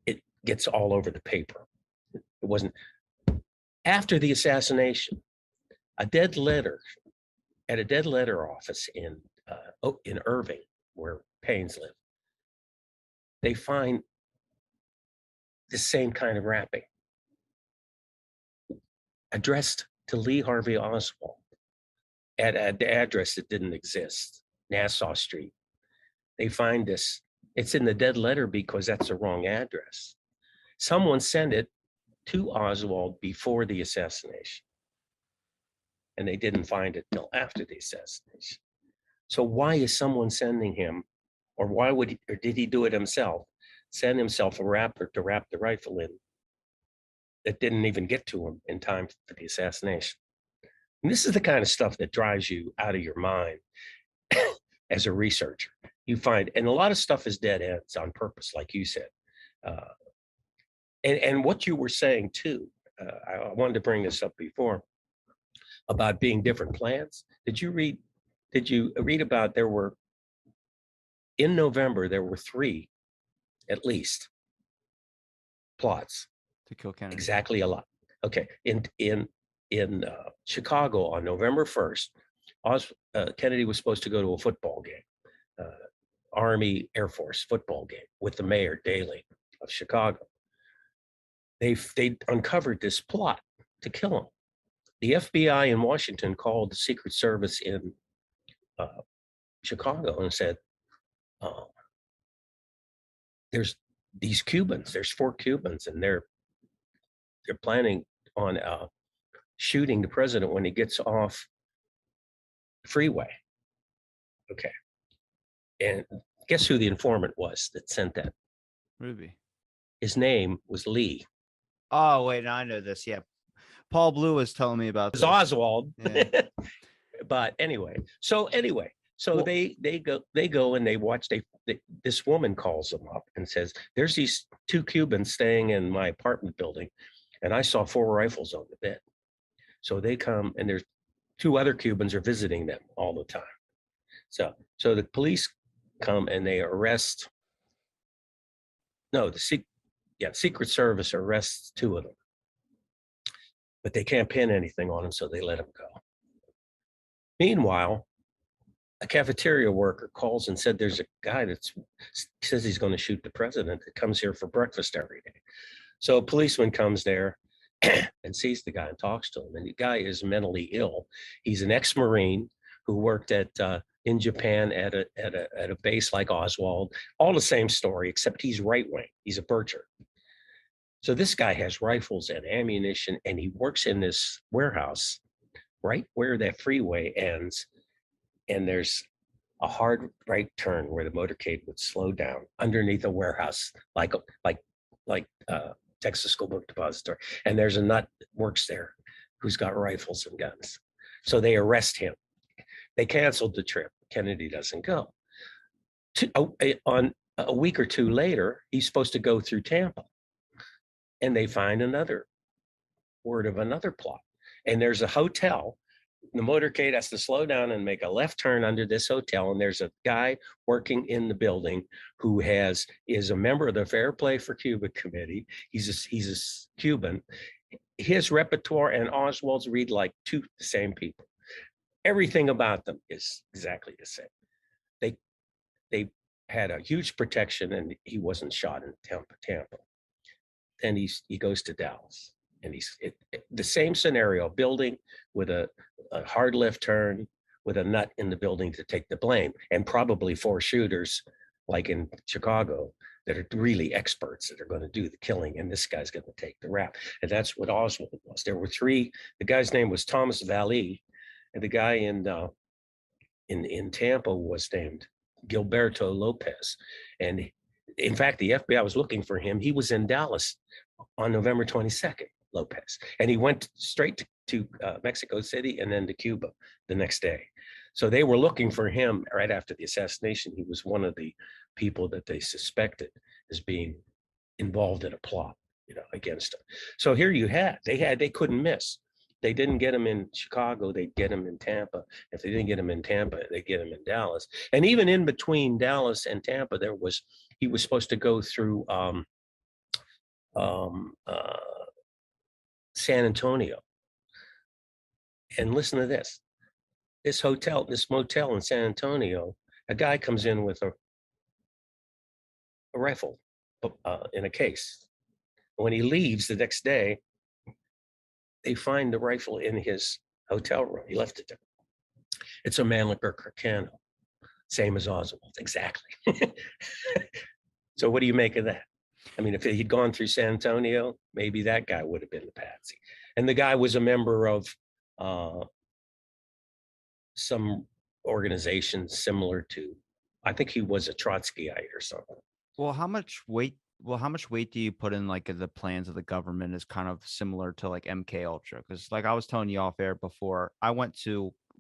it gets all over the paper. It wasn't. After the assassination, a dead letter at a dead letter office in Irving, where Paynes lived, they find the same kind of wrapping addressed to Lee Harvey Oswald at an address that didn't exist, Nassau Street. They find this. It's in the dead letter because that's the wrong address. Someone sent it to Oswald before the assassination, and they didn't find it till after the assassination. So why is someone sending him, or why would he, or did he do it himself, send himself a wrapper to wrap the rifle in that didn't even get to him in time for the assassination? And this is the kind of stuff that drives you out of your mind as a researcher. You find, and a lot of stuff is dead ends on purpose, like you said. And what you were saying too, I wanted to bring this up before, about being different plans. Did you read about, there were, in November, there were 3, at least, plots to kill Kennedy. Exactly a lot. Okay, in Chicago on November 1st, Kennedy was supposed to go to a football game, Army Air Force football game with the mayor Daley of Chicago. They uncovered this plot to kill him. The FBI in Washington called the Secret Service in Chicago and said, there's these Cubans, there's 4 Cubans, and they're planning on shooting the president when he gets off the freeway. Okay. And guess who the informant was that sent that? Ruby. His name was Lee. Oh, wait, I know this. Yeah. Paul Blue was telling me about It was this. Oswald. Yeah. But anyway, so well, they go and they watch, this woman calls them up and says, there's these 2 Cubans staying in my apartment building, and I saw 4 rifles on the bed. So they come, and there's 2 other Cubans are visiting them all the time. So the police come and they arrest. No, the Secret Service arrests 2 of them, but they can't pin anything on them, so they let them go. Meanwhile, a cafeteria worker calls and said there's a guy that says he's going to shoot the president that comes here for breakfast every day. So a policeman comes there, and sees the guy and talks to him. And the guy is mentally ill. He's an ex-Marine who worked in Japan at a base like Oswald. All the same story, except he's right wing. He's a Bircher. So this guy has rifles and ammunition, and he works in this warehouse right where that freeway ends. And there's a hard right turn where the motorcade would slow down underneath a warehouse, like Texas School Book Depository. And there's a nut that works there who's got rifles and guns. So they arrest him. They canceled the trip. Kennedy doesn't go. On a week or two later, he's supposed to go through Tampa. And they find another word of another plot. And there's a hotel. The motorcade has to slow down and make a left turn under this hotel. And there's a guy working in the building who is a member of the Fair Play for Cuba Committee. He's a Cuban. His repertoire and Oswald's read like the same people. Everything about them is exactly the same. They had a huge protection, and he wasn't shot in Tampa. Then he goes to Dallas, and the same scenario, building with a hard left turn with a nut in the building to take the blame, and probably 4 shooters like in Chicago that are really experts that are going to do the killing, and this guy's going to take the rap. And that's what Oswald was. There were 3. The guy's name was Thomas Vallee, and the guy in Tampa was named Gilberto Lopez. And in fact, the FBI was looking for him. He was in Dallas on November 22nd, Lopez. And he went straight to Mexico City and then to Cuba the next day. So they were looking for him right after the assassination. He was one of the people that they suspected as being involved in a plot, against him. So here they couldn't miss. They didn't get him in Chicago, they'd get him in Tampa. If they didn't get him in Tampa, they'd get him in Dallas. And even in between Dallas and Tampa, he was supposed to go through San Antonio. And listen to this. This motel in San Antonio, a guy comes in with a rifle in a case. When he leaves the next day, they find the rifle in his hotel room. He left it there. It's a Mannlicher Carcano, same as Oswald, exactly. So what do you make of that? I mean, if he'd gone through San Antonio, maybe that guy would have been the patsy. And the guy was a member of some organization similar to, I think he was a Trotskyite or something. Well, how much weight do you put in like the plans of the government is kind of similar to like MKUltra? Because like I was telling you off air before,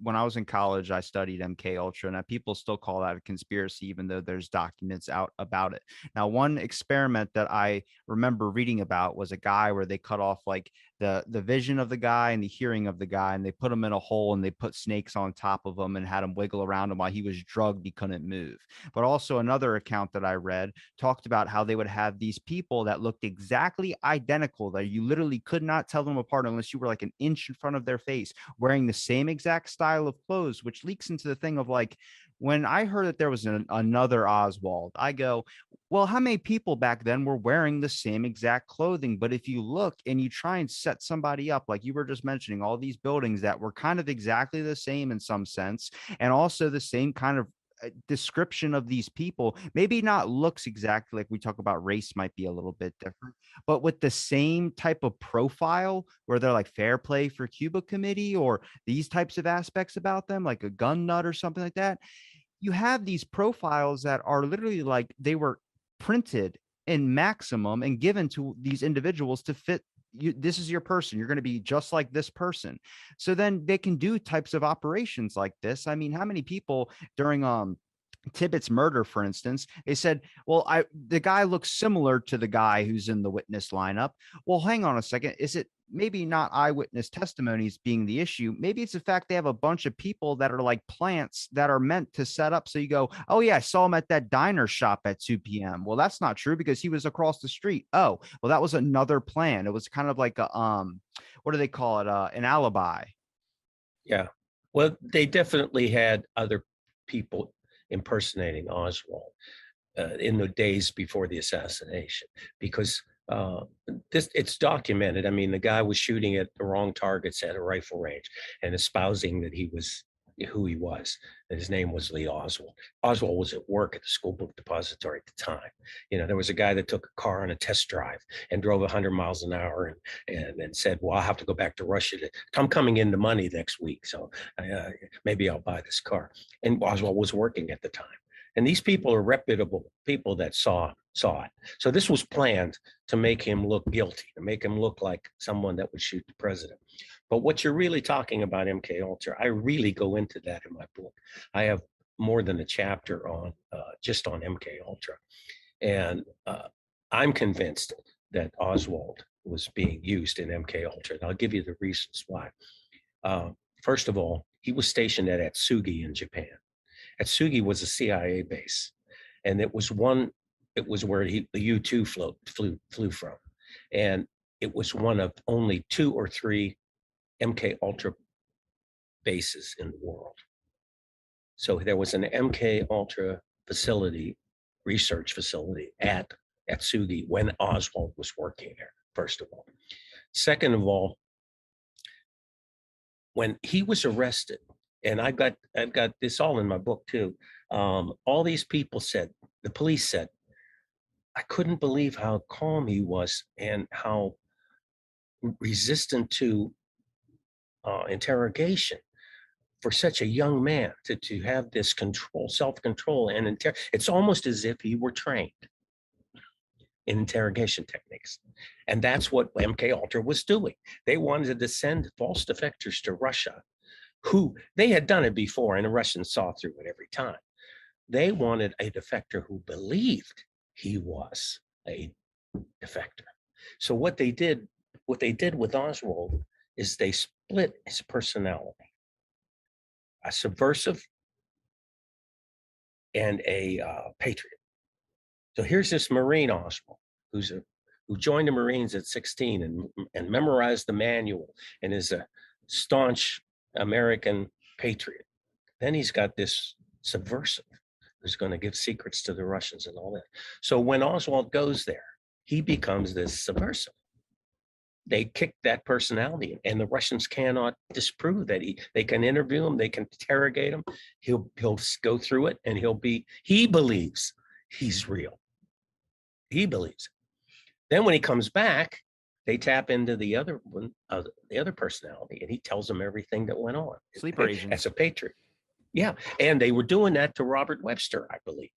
when I was in college, I studied MKUltra, and people still call that a conspiracy, even though there's documents out about it. Now, one experiment that I remember reading about was a guy where they cut off like the vision of the guy and the hearing of the guy, and they put him in a hole and they put snakes on top of him and had him wiggle around him while he was drugged. He couldn't move. But also another account that I read talked about how they would have these people that looked exactly identical, that you literally could not tell them apart unless you were like an inch in front of their face, wearing the same exact style of clothes, which leaks into the thing of like, when I heard that there was another Oswald, I go, well, how many people back then were wearing the same exact clothing? But if you look and you try and set somebody up, like you were just mentioning, all these buildings that were kind of exactly the same in some sense, and also the same kind of description of these people, maybe not looks exactly like we talk about race might be a little bit different, but with the same type of profile where they're like fair play for Cuba committee or these types of aspects about them, like a gun nut or something like that. You have these profiles that are literally like they were printed in maximum and given to these individuals to fit you. This is your person. You're going to be just like this person. So then they can do types of operations like this. I mean, how many people during Tippit's murder, for instance, they said, well, the guy looks similar to the guy who's in the witness lineup. Well, hang on a second. Is it maybe not eyewitness testimonies being the issue? Maybe it's the fact they have a bunch of people that are like plants that are meant to set up. So you go, oh yeah, I saw him at that diner shop at 2 p.m. Well, that's not true because he was across the street. Oh, well, that was another plan. It was kind of like a, what do they call it? An alibi. Yeah. Well, they definitely had other people impersonating Oswald in the days before the assassination, because uh, it's documented. I mean, the guy was shooting at the wrong targets at a rifle range and espousing that he was who he was, that his name was Lee Oswald. Oswald was at work at the school book depository at the time. You know, there was a guy that took a car on a test drive and drove 100 miles an hour and said, well, I'll have to go back to Russia. I'm coming into money next week, so maybe I'll buy this car. And Oswald was working at the time. And these people are reputable people that saw it. So this was planned to make him look guilty, to make him look like someone that would shoot the president. But what you're really talking about, MKUltra, I really go into that in my book. I have more than a chapter on just on MKUltra. And I'm convinced that Oswald was being used in MKUltra. And I'll give you the reasons why. First of all, he was stationed at Atsugi in Japan. Atsugi was a CIA base, and it was where the U-2 flew from. And it was one of only 2 or 3 MKUltra bases in the world. So there was an MKUltra facility, research facility at Atsugi when Oswald was working there, first of all. Second of all, when he was arrested, and I've got this all in my book too, all these people said, the police said, I couldn't believe how calm he was and how resistant to interrogation for such a young man to have this control, self-control, and it's almost as if he were trained in interrogation techniques. And that's what MKUltra was doing. They wanted to send false defectors to Russia, who they had done it before, and the Russians saw through it every time. They wanted a defector who believed he was a defector. So what they did with Oswald is they split his personality, a subversive and a patriot. So here's this Marine Oswald who joined the Marines at 16 and memorized the manual and is a staunch American patriot. Then he's got this subversive who's going to give secrets to the Russians and all that. So when Oswald goes there, he becomes this subversive. They kick that personality, and the Russians cannot disprove that. They can interview him, they can interrogate him. He'll go through it, and he believes he's real. He believes it. Then when he comes back, they tap into the other one, the other personality, and he tells them everything that went on. Sleeper agents. As a patriot. Yeah, and they were doing that to Robert Webster, I believe.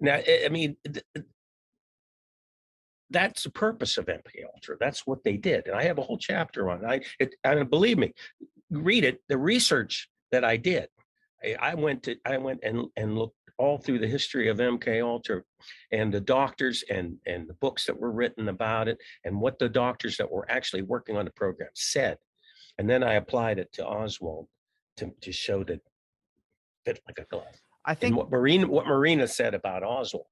Now, I mean, that's the purpose of MKUltra. That's what they did, and I have a whole chapter on it. And believe me, read it. The research that I did, I went and looked all through the history of MKUltra and the doctors and the books that were written about it and what the doctors that were actually working on the program said, and then I applied it to Oswald to show that fit like a glove. I think and what Marina said about Oswald,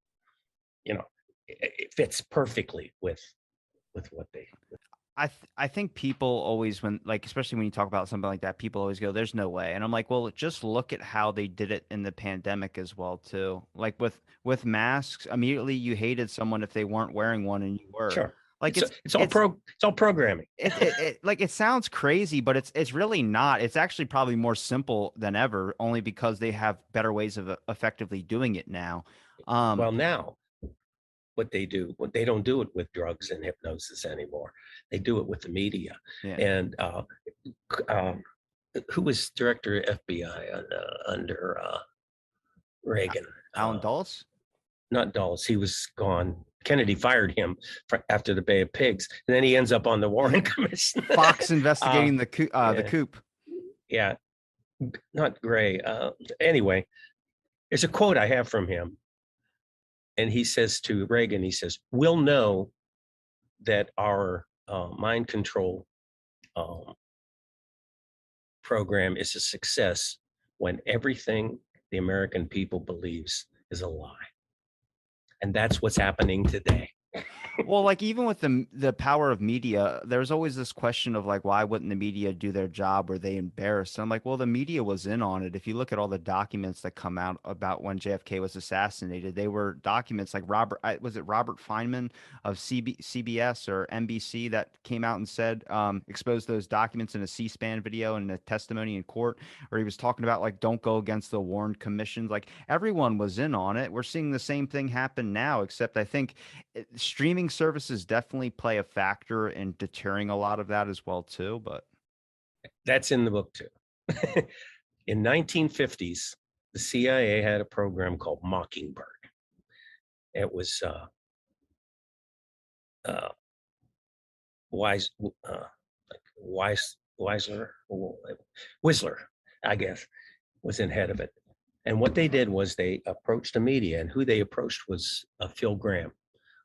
you know, it fits perfectly with what they. I think people always, when, like, especially when you talk about something like that, people always go, there's no way. And I'm like, well, just look at how they did it in the pandemic as well too. Like with masks, immediately you hated someone if they weren't wearing one and you were. Sure. Like it's all programming. Like, it sounds crazy, but it's really not. It's actually probably more simple than ever, only because they have better ways of effectively doing it now. Well, now what they don't do it with drugs and hypnosis anymore. They do it with the media. Yeah. And who was director of FBI under Reagan? Alan Dulles? Not Dulles. He was gone. Kennedy fired him after the Bay of Pigs, and then he ends up on the Warren Commission. Fox investigating the coup. Yeah, not Gray. Anyway, there's a quote I have from him, and he says to Reagan, he says, "We'll know that our mind control program is a success when everything the American people believes is a lie." And that's what's happening today. Well, like even with the power of media, there's always this question of like, why wouldn't the media do their job? Or they embarrassed? And I'm like, well, the media was in on it. If you look at all the documents that come out about when JFK was assassinated, they were documents like was it Robert Feynman of CBS or NBC that came out and said, exposed those documents in a C-SPAN video and a testimony in court, where he was talking about like, don't go against the Warren commissions. Like everyone was in on it. We're seeing the same thing happen now, except I think streaming services definitely play a factor in deterring a lot of that as well too. But That's in the book too. In 1950s, the CIA had a program called Mockingbird. It was uh, Wise, Weisler, Whistler, I guess, was in head of it. And what they did was they approached the media, and who they approached was Phil Graham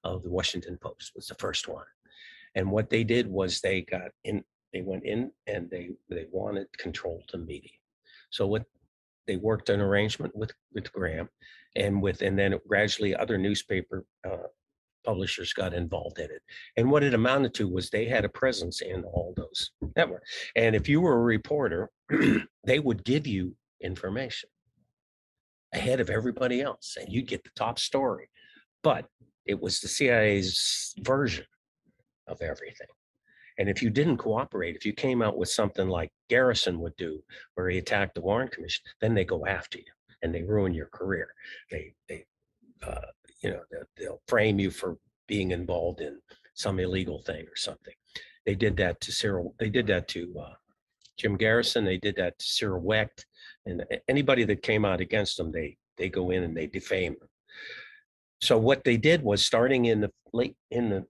of the Washington Post was the first one. And what they did was they went in and they wanted control to media. So what they worked an arrangement with Graham and then gradually other newspaper publishers got involved in it. And what it amounted to was they had a presence in all those networks. And if you were a reporter, they would give you information ahead of everybody else, and you'd get the top story. But it was the CIA's version of everything. And if you didn't cooperate, if you came out with something like Garrison would do, where he attacked the Warren Commission, then they go after you and they ruin your career. They'll frame you for being involved in some illegal thing or something. They did that to Cyril. They did that to Jim Garrison. They did that to Cyril Wecht, and anybody that came out against them, they go in and they defame them. So what they did was, starting in the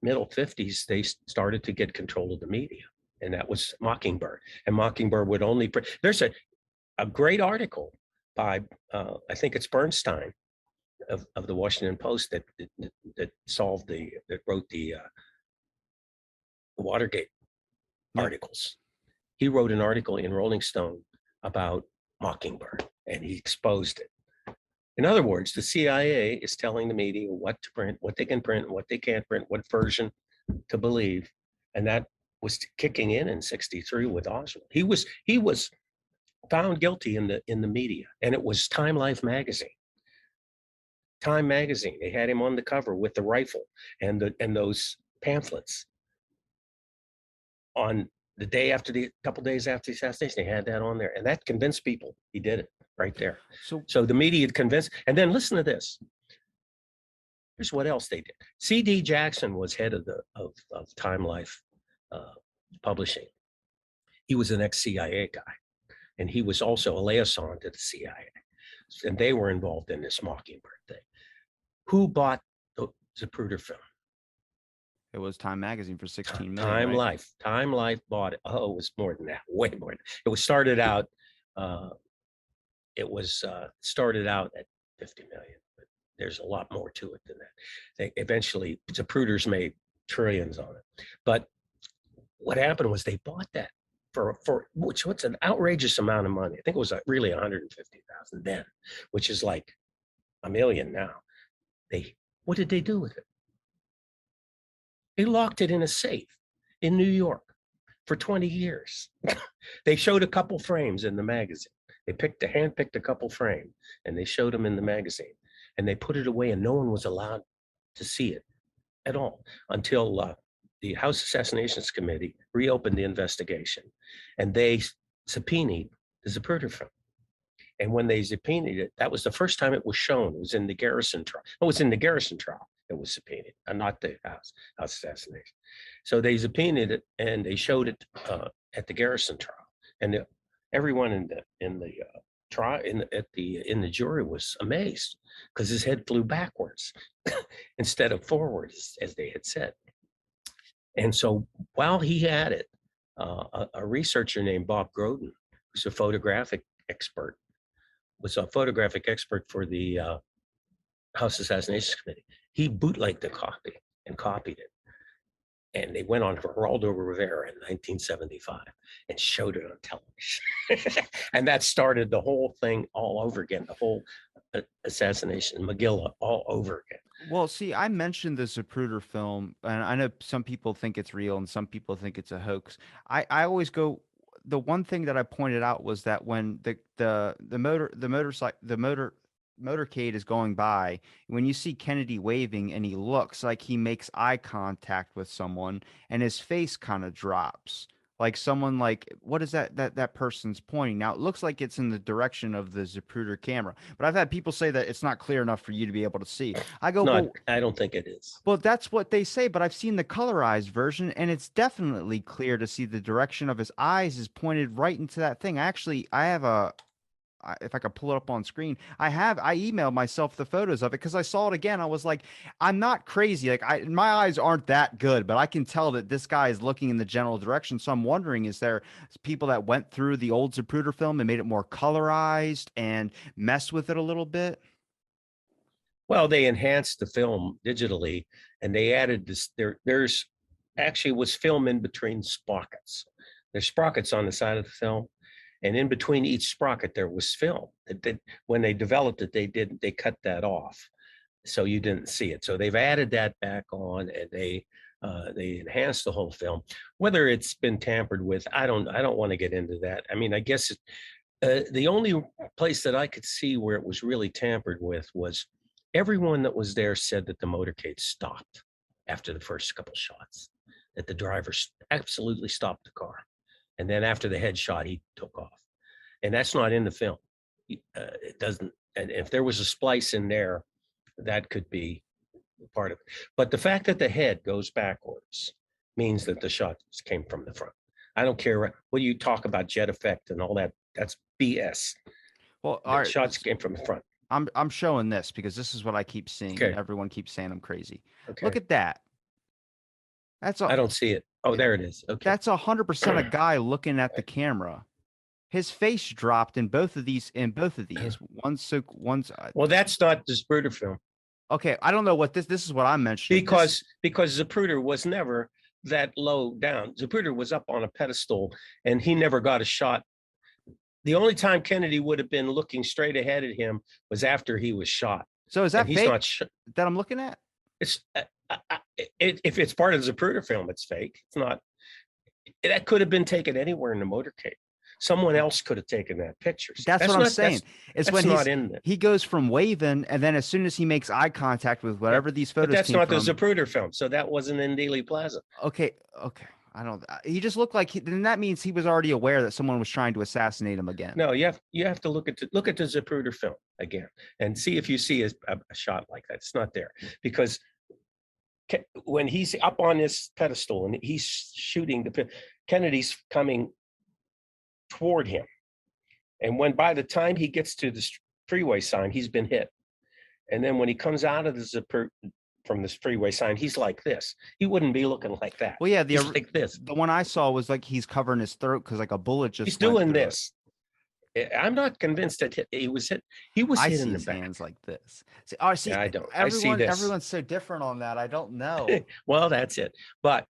middle 50s, they started to get control of the media, and that was Mockingbird. And Mockingbird would only there's a great article by I think it's Bernstein of the Washington Post that wrote the Watergate articles. He wrote an article in Rolling Stone about Mockingbird, and he exposed it. In other words, the CIA is telling the media what to print, what they can print, what they can't print, what version to believe. And that was kicking in 63 with Oswald. He was found guilty in the media, and it was Time Life magazine. Time magazine, they had him on the cover with the rifle and those pamphlets. On the couple days after the assassination, they had that on there, and that convinced people he did it right there. So the media convinced, and then listen to this. Here's what else they did. C.D. Jackson was head of Time Life publishing. He was an ex-CIA guy, and he was also a liaison to the CIA, and they were involved in this Mockingbird thing. Who bought the Zapruder film? It was Time Magazine for 16 million. Time right? Life. Time Life bought it. Oh, it was more than that. Way more. It was started out. It was started out at 50 million, but there's a lot more to it than that. They eventually, Zapruders made trillions on it. But what happened was they bought that for what's an outrageous amount of money. I think it was really 150,000 then, which is like $1 million now. What did they do with it? They locked it in a safe in New York for 20 years. They showed a couple frames in the magazine. They handpicked a couple frames, and they showed them in the magazine, and they put it away, and no one was allowed to see it at all until the House Assassinations Committee reopened the investigation, and they subpoenaed the Zapruder film. And when they subpoenaed it, that was the first time it was shown. It was in the Garrison trial. It was in the Garrison trial it was subpoenaed, and not the House assassination. So they subpoenaed it, and they showed it at the Garrison trial. And everyone in the trial in the jury was amazed, because his head flew backwards instead of forwards, as they had said. And so while he had it, a researcher named Bob Groden, who's a photographic expert, was a photographic expert for the House Assassinations Committee. He bootlegged the copy and copied it. And they went on Geraldo Rivera in 1975 and showed it on television. And that started the whole thing all over again, the whole assassination, Magilla all over again. Well, see, I mentioned the Zapruder film, and I know some people think it's real and some people think it's a hoax. I always go, the one thing that I pointed out was that when the motorcade is going by, when you see Kennedy waving and he looks like he makes eye contact with someone and his face kind of drops. Like someone like, what is that person's pointing? Now it looks like it's in the direction of the Zapruder camera, but I've had people say that it's not clear enough for you to be able to see. I It's go, not, well, I don't think it is. well, that's what they say, but I've seen the colorized version, and it's definitely clear to see the direction of his eyes is pointed right into that thing. Actually, I have if I could pull it up on screen, I emailed myself the photos of it because I saw it again. I was like, I'm not crazy. Like my eyes aren't that good, but I can tell that this guy is looking in the general direction. So I'm wondering, is there people that went through the old Zapruder film and made it more colorized and messed with it a little bit? Well, they enhanced the film digitally, and they added this. There's actually was film in between sprockets. There's sprockets on the side of the film, and in between each sprocket there was film. When they developed it, they cut that off, so you didn't see it. So they've added that back on, and they enhanced the whole film. Whether it's been tampered with, I don't want to get into that. I mean, I guess the only place that I could see where it was really tampered with was everyone that was there said that the motorcade stopped after the first couple shots, that the driver absolutely stopped the car. And then after the headshot, he took off. And that's not in the film. It doesn't. And if there was a splice in there, that could be part of it. But the fact that the head goes backwards means that the shots came from the front. I don't care what you talk about jet effect and all that. That's BS. Well, all The right. shots came from the front. I'm showing this because this is what I keep seeing, and Okay. everyone keeps saying I'm crazy. Look Okay. at that. That's I a don't see it. Oh, there it is. Okay. that's 100% a guy looking at the camera. His face dropped in both of these. In both of these, one's Well, that's not the Zapruder film okay. I don't know what this is. What I'm mentioning. because Zapruder was never that low down. Zapruder was up on a pedestal, and he never got a shot. The only time Kennedy would have been looking straight ahead at him was after he was shot, So is and that he's fake not. that I'm looking at? It's if it's part of the Zapruder film, it's fake. It's not. That could have been taken anywhere in the motorcade. Someone else could have taken that picture. That's what I'm saying. It's That's when not in there. he goes from waving, and then as soon as he makes eye contact with Yeah. whatever these But photos that's came not from. the Zapruder film, so that wasn't in Dealey Plaza. Okay, okay. I don't. He just looked like. Then that means he was already aware that someone was trying to assassinate him again. No, you have to look at the Zapruder film again and see if you see a shot like that. It's not there because when he's up on this pedestal and he's shooting Kennedy's coming toward him, and when by the time he gets to the freeway sign, he's been hit, and then when he comes out of from this freeway sign, he's like this. He wouldn't be looking like that. Well, yeah, he's like this. The one I saw was like he's covering his throat because like a bullet just. He's doing this. I'm not convinced that he was hit. He was hit in the back. Hands like this. See, yeah, I don't. Everyone, I see this. Everyone's so different on that. I don't know. Well, that's it. But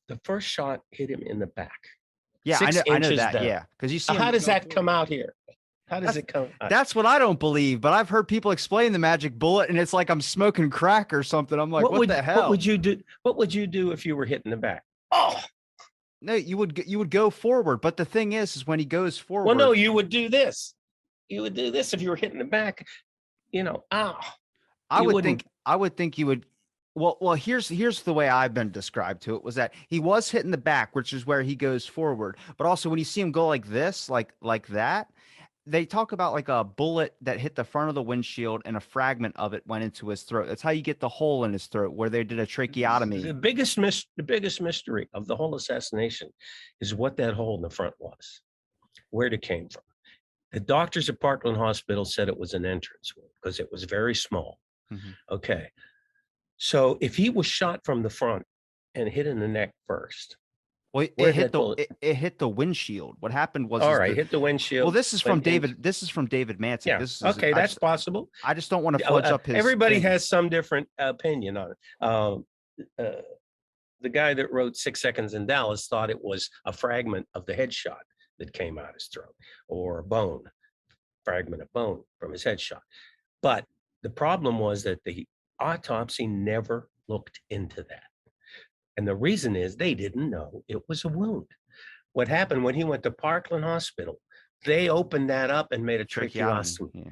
the first shot hit him in the back. Yeah, I know that. Down. Yeah, because you see. How does that come out here? How does it come? That's what I don't believe. But I've heard people explain the magic bullet, and it's like I'm smoking crack or something. I'm like, what the hell? What would you do? What would you do if you were hit in the back? Oh. No, you would go forward, but the thing is when he goes forward. Well, no, you would do this. You would do this if you were hit in the back. I would think you would. Well, here's the way I've been described to it was that he was hit in the back, which is where he goes forward. But also when you see him go like this, like that, they talk about like a bullet that hit the front of the windshield and a fragment of it went into his throat. That's how you get the hole in his throat where they did a tracheotomy. The biggest mystery of the whole assassination is what that hole in the front was, where it came from. The doctors at Parkland Hospital said it was an entrance wound because it was very small. Mm-hmm. Okay. So if he was shot from the front and hit in the neck first, well, it hit the windshield. What happened was hit the windshield. Well, this is from David. This is from David Manson. Yeah. Okay, that's possible. I just don't want to fudge up his. Everybody has some different opinion on it. The guy that wrote 6 Seconds in Dallas thought it was a fragment of the headshot that came out his throat, or a fragment of bone from his headshot. But The problem was that the autopsy never looked into that. And the reason is they didn't know it was a wound. What happened when he went to Parkland Hospital, they opened that up and made a Tracheotomy. tracheostomy. Yeah.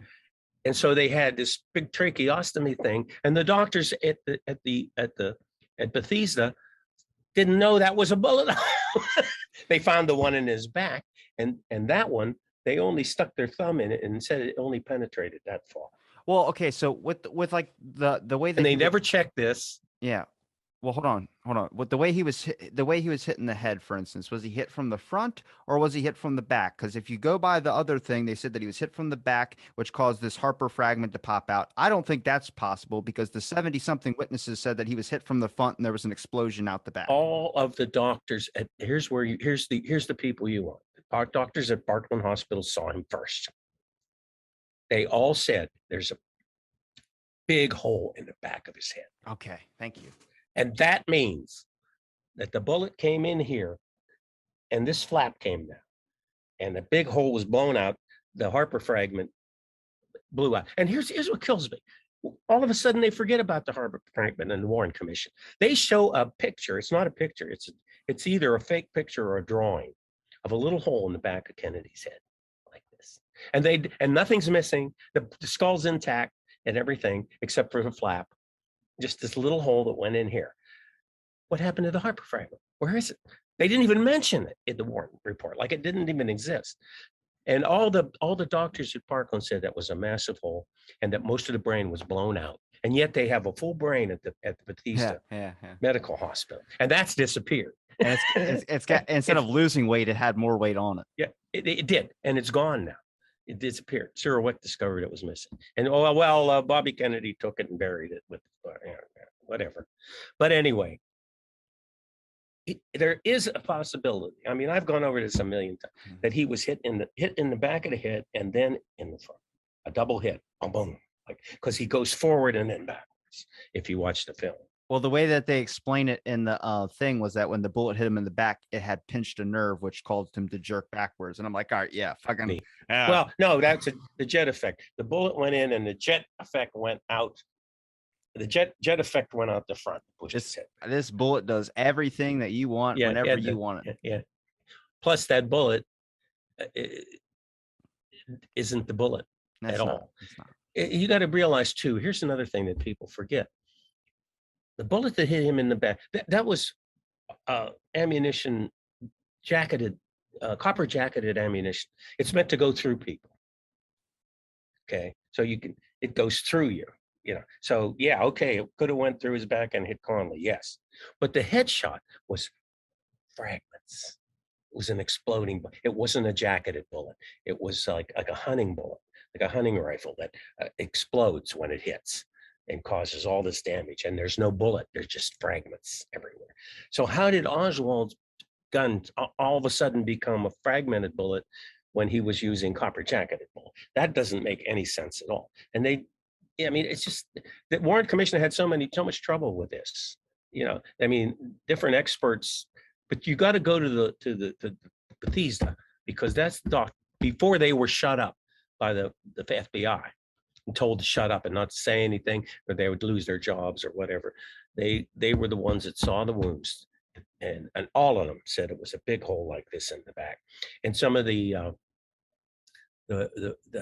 And so they had this big tracheostomy thing, and the doctors at Bethesda didn't know that was a bullet. They found the one in his back, and that one, they only stuck their thumb in it and said it only penetrated that far. Well, okay, so with like the way that And they he never checked this. yeah. Well, hold on. With the way he was the way he was hit in the head, for instance, was he hit from the front or was he hit from the back? Because if you go by the other thing, they said that he was hit from the back, which caused this Harper fragment to pop out. I don't think that's possible because the 70-something witnesses said that he was hit from the front and there was an explosion out the back. All of the doctors here's the people you want. Our doctors at Parkland Hospital saw him first. They all said there's a big hole in the back of his head. Okay, thank you. And that means that the bullet came in here and this flap came down and the big hole was blown out. The Harper fragment blew out. And here's what kills me. All of a sudden they forget about the Harper fragment and the Warren Commission. They show a picture. It's not a picture. It's either a fake picture or a drawing of a little hole in the back of Kennedy's head like this. And nothing's missing. The skull's intact and everything except for the flap. Just this little hole that went in here. What happened to the Harper fragment? Where is it? They didn't even mention it in the Warren report, like it didn't even exist. And all the doctors at Parkland said that was a massive hole and that most of the brain was blown out. And yet they have a full brain at the Bethesda Medical Hospital, and that's disappeared. And it's got instead of losing weight, it had more weight on it. Yeah, it did, and it's gone now. It disappeared. Cyril Wick discovered it was missing, and Bobby Kennedy took it and buried it with whatever. But anyway, there is a possibility. I mean, I've gone over this a million times that he was hit in the back of the head and then in the front, a double hit, boom, like because he goes forward and then backwards. If you watch the film. Well, the way that they explain it in the thing was that when the bullet hit him in the back, it had pinched a nerve, which caused him to jerk backwards. And I'm like, all right, yeah, fucking. Yeah. Well, no, that's the jet effect. The bullet went in, and the jet effect went out. The jet effect went out the front. This bullet does everything that you want whenever you want it. Yeah. Plus, that bullet isn't the bullet at all. It's not. You got to realize too. Here's another thing that people forget. The bullet that hit him in the back, that was ammunition, jacketed, copper jacketed ammunition. It's meant to go through people. Okay, so it goes through you, So yeah, okay, it could have went through his back and hit Conley, yes. But the headshot was fragments. It was an exploding, it wasn't a jacketed bullet. It was like a hunting bullet, like a hunting rifle that explodes when it hits and causes all this damage. And there's no bullet, there's just fragments everywhere. So how did Oswald's gun all of a sudden become a fragmented bullet when he was using copper jacketed bullet? That doesn't make any sense at all. And it's just that Warren Commission had so much trouble with this. Different experts, but you got to go to the Bethesda because that's before they were shut up by the FBI. And told to shut up and not to say anything, or they would lose their jobs or whatever. They were the ones that saw the wounds, and all of them said it was a big hole like this in the back. And some of the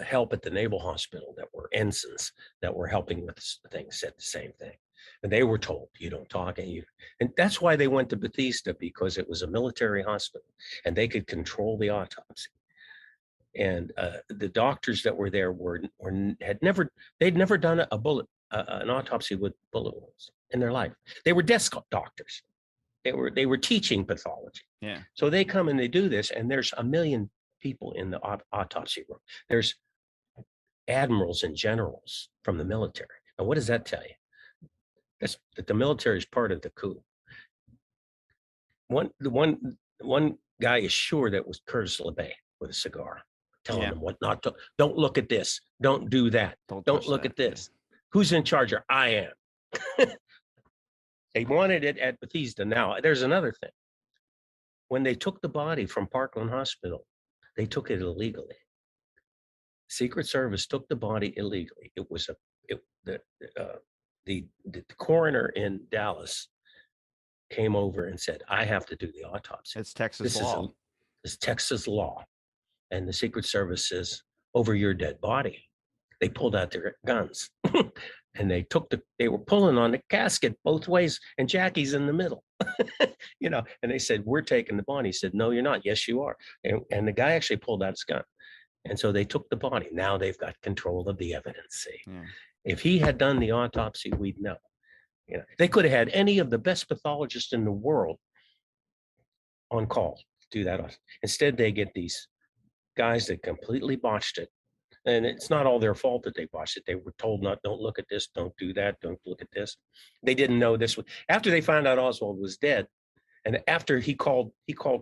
help at the Naval Hospital that were ensigns that were helping with things said the same thing. And they were told, you don't talk, and that's why they went to Bethesda, because it was a military hospital and they could control the autopsy. And the doctors that were there they'd never done an autopsy with bullet wounds in their life. They were desk doctors. They were teaching pathology. Yeah. So they come and they do this, and there's a million people in the autopsy room. There's admirals and generals from the military. And what does that tell you? That's that the military is part of the coup. One guy is sure that was Curtis LeBay with a cigar, telling them what not to. Don't look at this. Don't do that. Don't look at this. Who's in charge? I am. They wanted it at Bethesda. Now, there's another thing. When they took the body from Parkland Hospital, they took it illegally. Secret Service took the body illegally. It uh, the coroner in Dallas came over and said, I have to do the autopsy. It's Texas This law. is Texas law. And the Secret Service says, over your dead body. They pulled out their guns and they were pulling on the casket both ways, and Jackie's in the middle. And they said, we're taking the body. He said, no, you're not. Yes, you are. And the guy actually pulled out his gun. And so they took the body. Now they've got control of the evidence. See, if he had done the autopsy, we'd know. They could have had any of the best pathologists in the world on call to do that. Instead, they get these guys that completely botched it. And it's not all their fault that they botched it. They were told, don't look at this, don't do that, don't look at this. They didn't know this. After they found out Oswald was dead, and after he called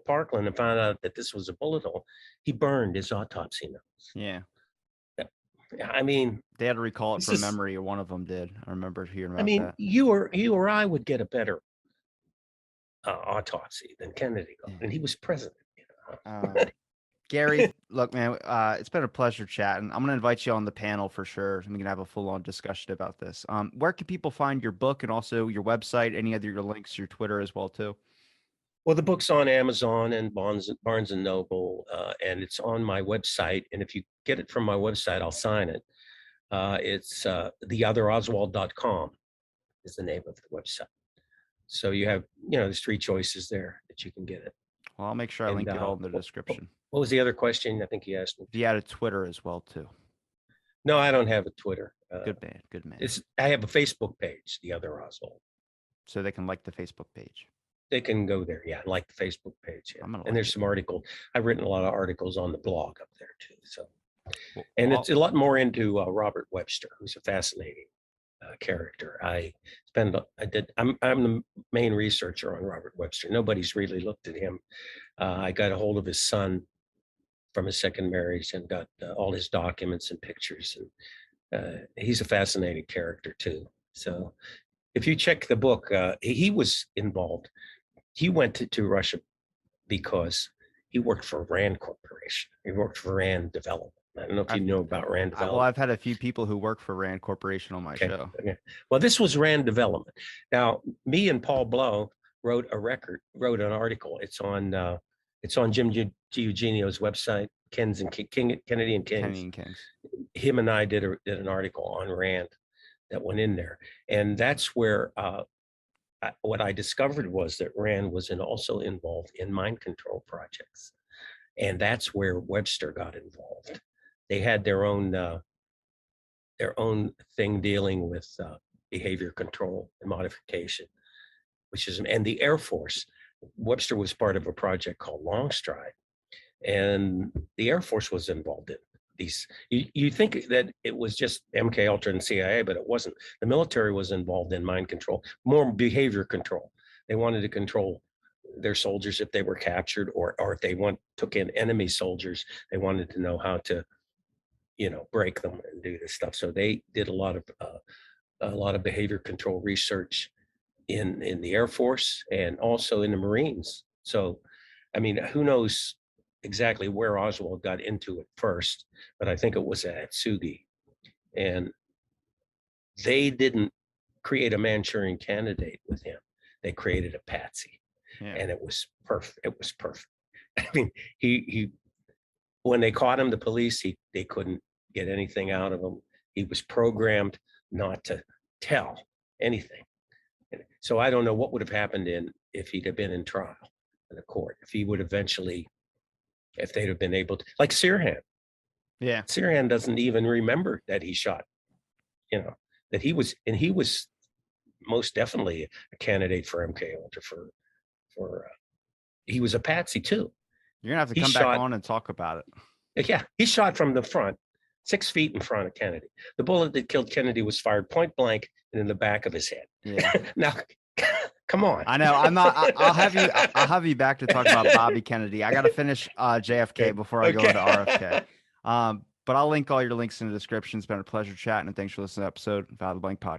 Parkland and found out that this was a bullet hole, he burned his autopsy notes. Yeah. I mean, they had to recall it from memory, or one of them did. I remember hearing about that. You or I would get a better autopsy than Kennedy got, and he was president. Gary, look, man, it's been a pleasure chatting. I'm going to invite you on the panel for sure. I'm going to have a full-on discussion about this. Where can people find your book, and also your website, any other your links, your Twitter as well, too? Well, the book's on Amazon and Barnes and Noble, and it's on my website. And if you get it from my website, I'll sign it. It's theotheroswald.com is the name of the website. So you have, there's 3 choices there that you can get it. Well, I'll make sure I link it all in the description. What was the other question? I think you asked me. Do you have a Twitter as well, too? No, I don't have a Twitter. Good man. Good man. I have a Facebook page, The Other Oswald. So they can like the Facebook page. They can go there, like the Facebook page. Yeah. And there's some articles. I've written a lot of articles on the blog up there too. So, it's a lot more into Robert Webster, who's a fascinating character. I'm the main researcher on Robert Webster. Nobody's really looked at him. I got a hold of his son from his second marriage and got all his documents and pictures. And he's a fascinating character too. So if you check the book, he was involved. He went to Russia because he worked for Rand Corporation. He worked for Rand Development. I don't know if you know about Rand Development. Well, I've had a few people who work for Rand Corporation on my show. Okay. Well, this was Rand Development. Now, me and Paul Blow wrote an article. It's on Jim Eugenio's website, Kennedy and Kings. Him and I did an article on Rand that went in there, and that's where what I discovered was that Rand was also involved in mind control projects, and that's where Webster got involved. They had their own thing dealing with behavior control and modification, and the Air Force. Webster was part of a project called Longstride, and the Air Force was involved in these. You think that it was just MKUltra and CIA, but it wasn't. The military was involved in mind control, more behavior control. They wanted to control their soldiers if they were captured, or if they took in enemy soldiers, they wanted to know how to, break them and do this stuff. So they did a lot of behavior control research in the Air Force and also in the Marines. So, I mean, who knows exactly where Oswald got into it first, but I think it was at Sugi. And they didn't create a Manchurian Candidate with him. They created a patsy. Yeah. And it was perfect. It was perfect. I mean, he when they caught him, the police, they couldn't get anything out of him. He was programmed not to tell anything. So I don't know what would have happened if he'd have been in trial in the court, if they'd have been able to, like Sirhan. Yeah. Sirhan doesn't even remember that he shot, that he was most definitely a candidate for MKUltra for he was a patsy too. You're gonna have to come back on and talk about it. Yeah, he shot from the front, 6 feet in front of Kennedy. The bullet that killed Kennedy was fired point blank and in the back of his head. Yeah. Now, come on. I know. I'll have you back to talk about Bobby Kennedy. I got to finish JFK before I go into RFK. But I'll link all your links in the description. It's been a pleasure chatting, and thanks for listening to the episode of Out of the Blank Podcast.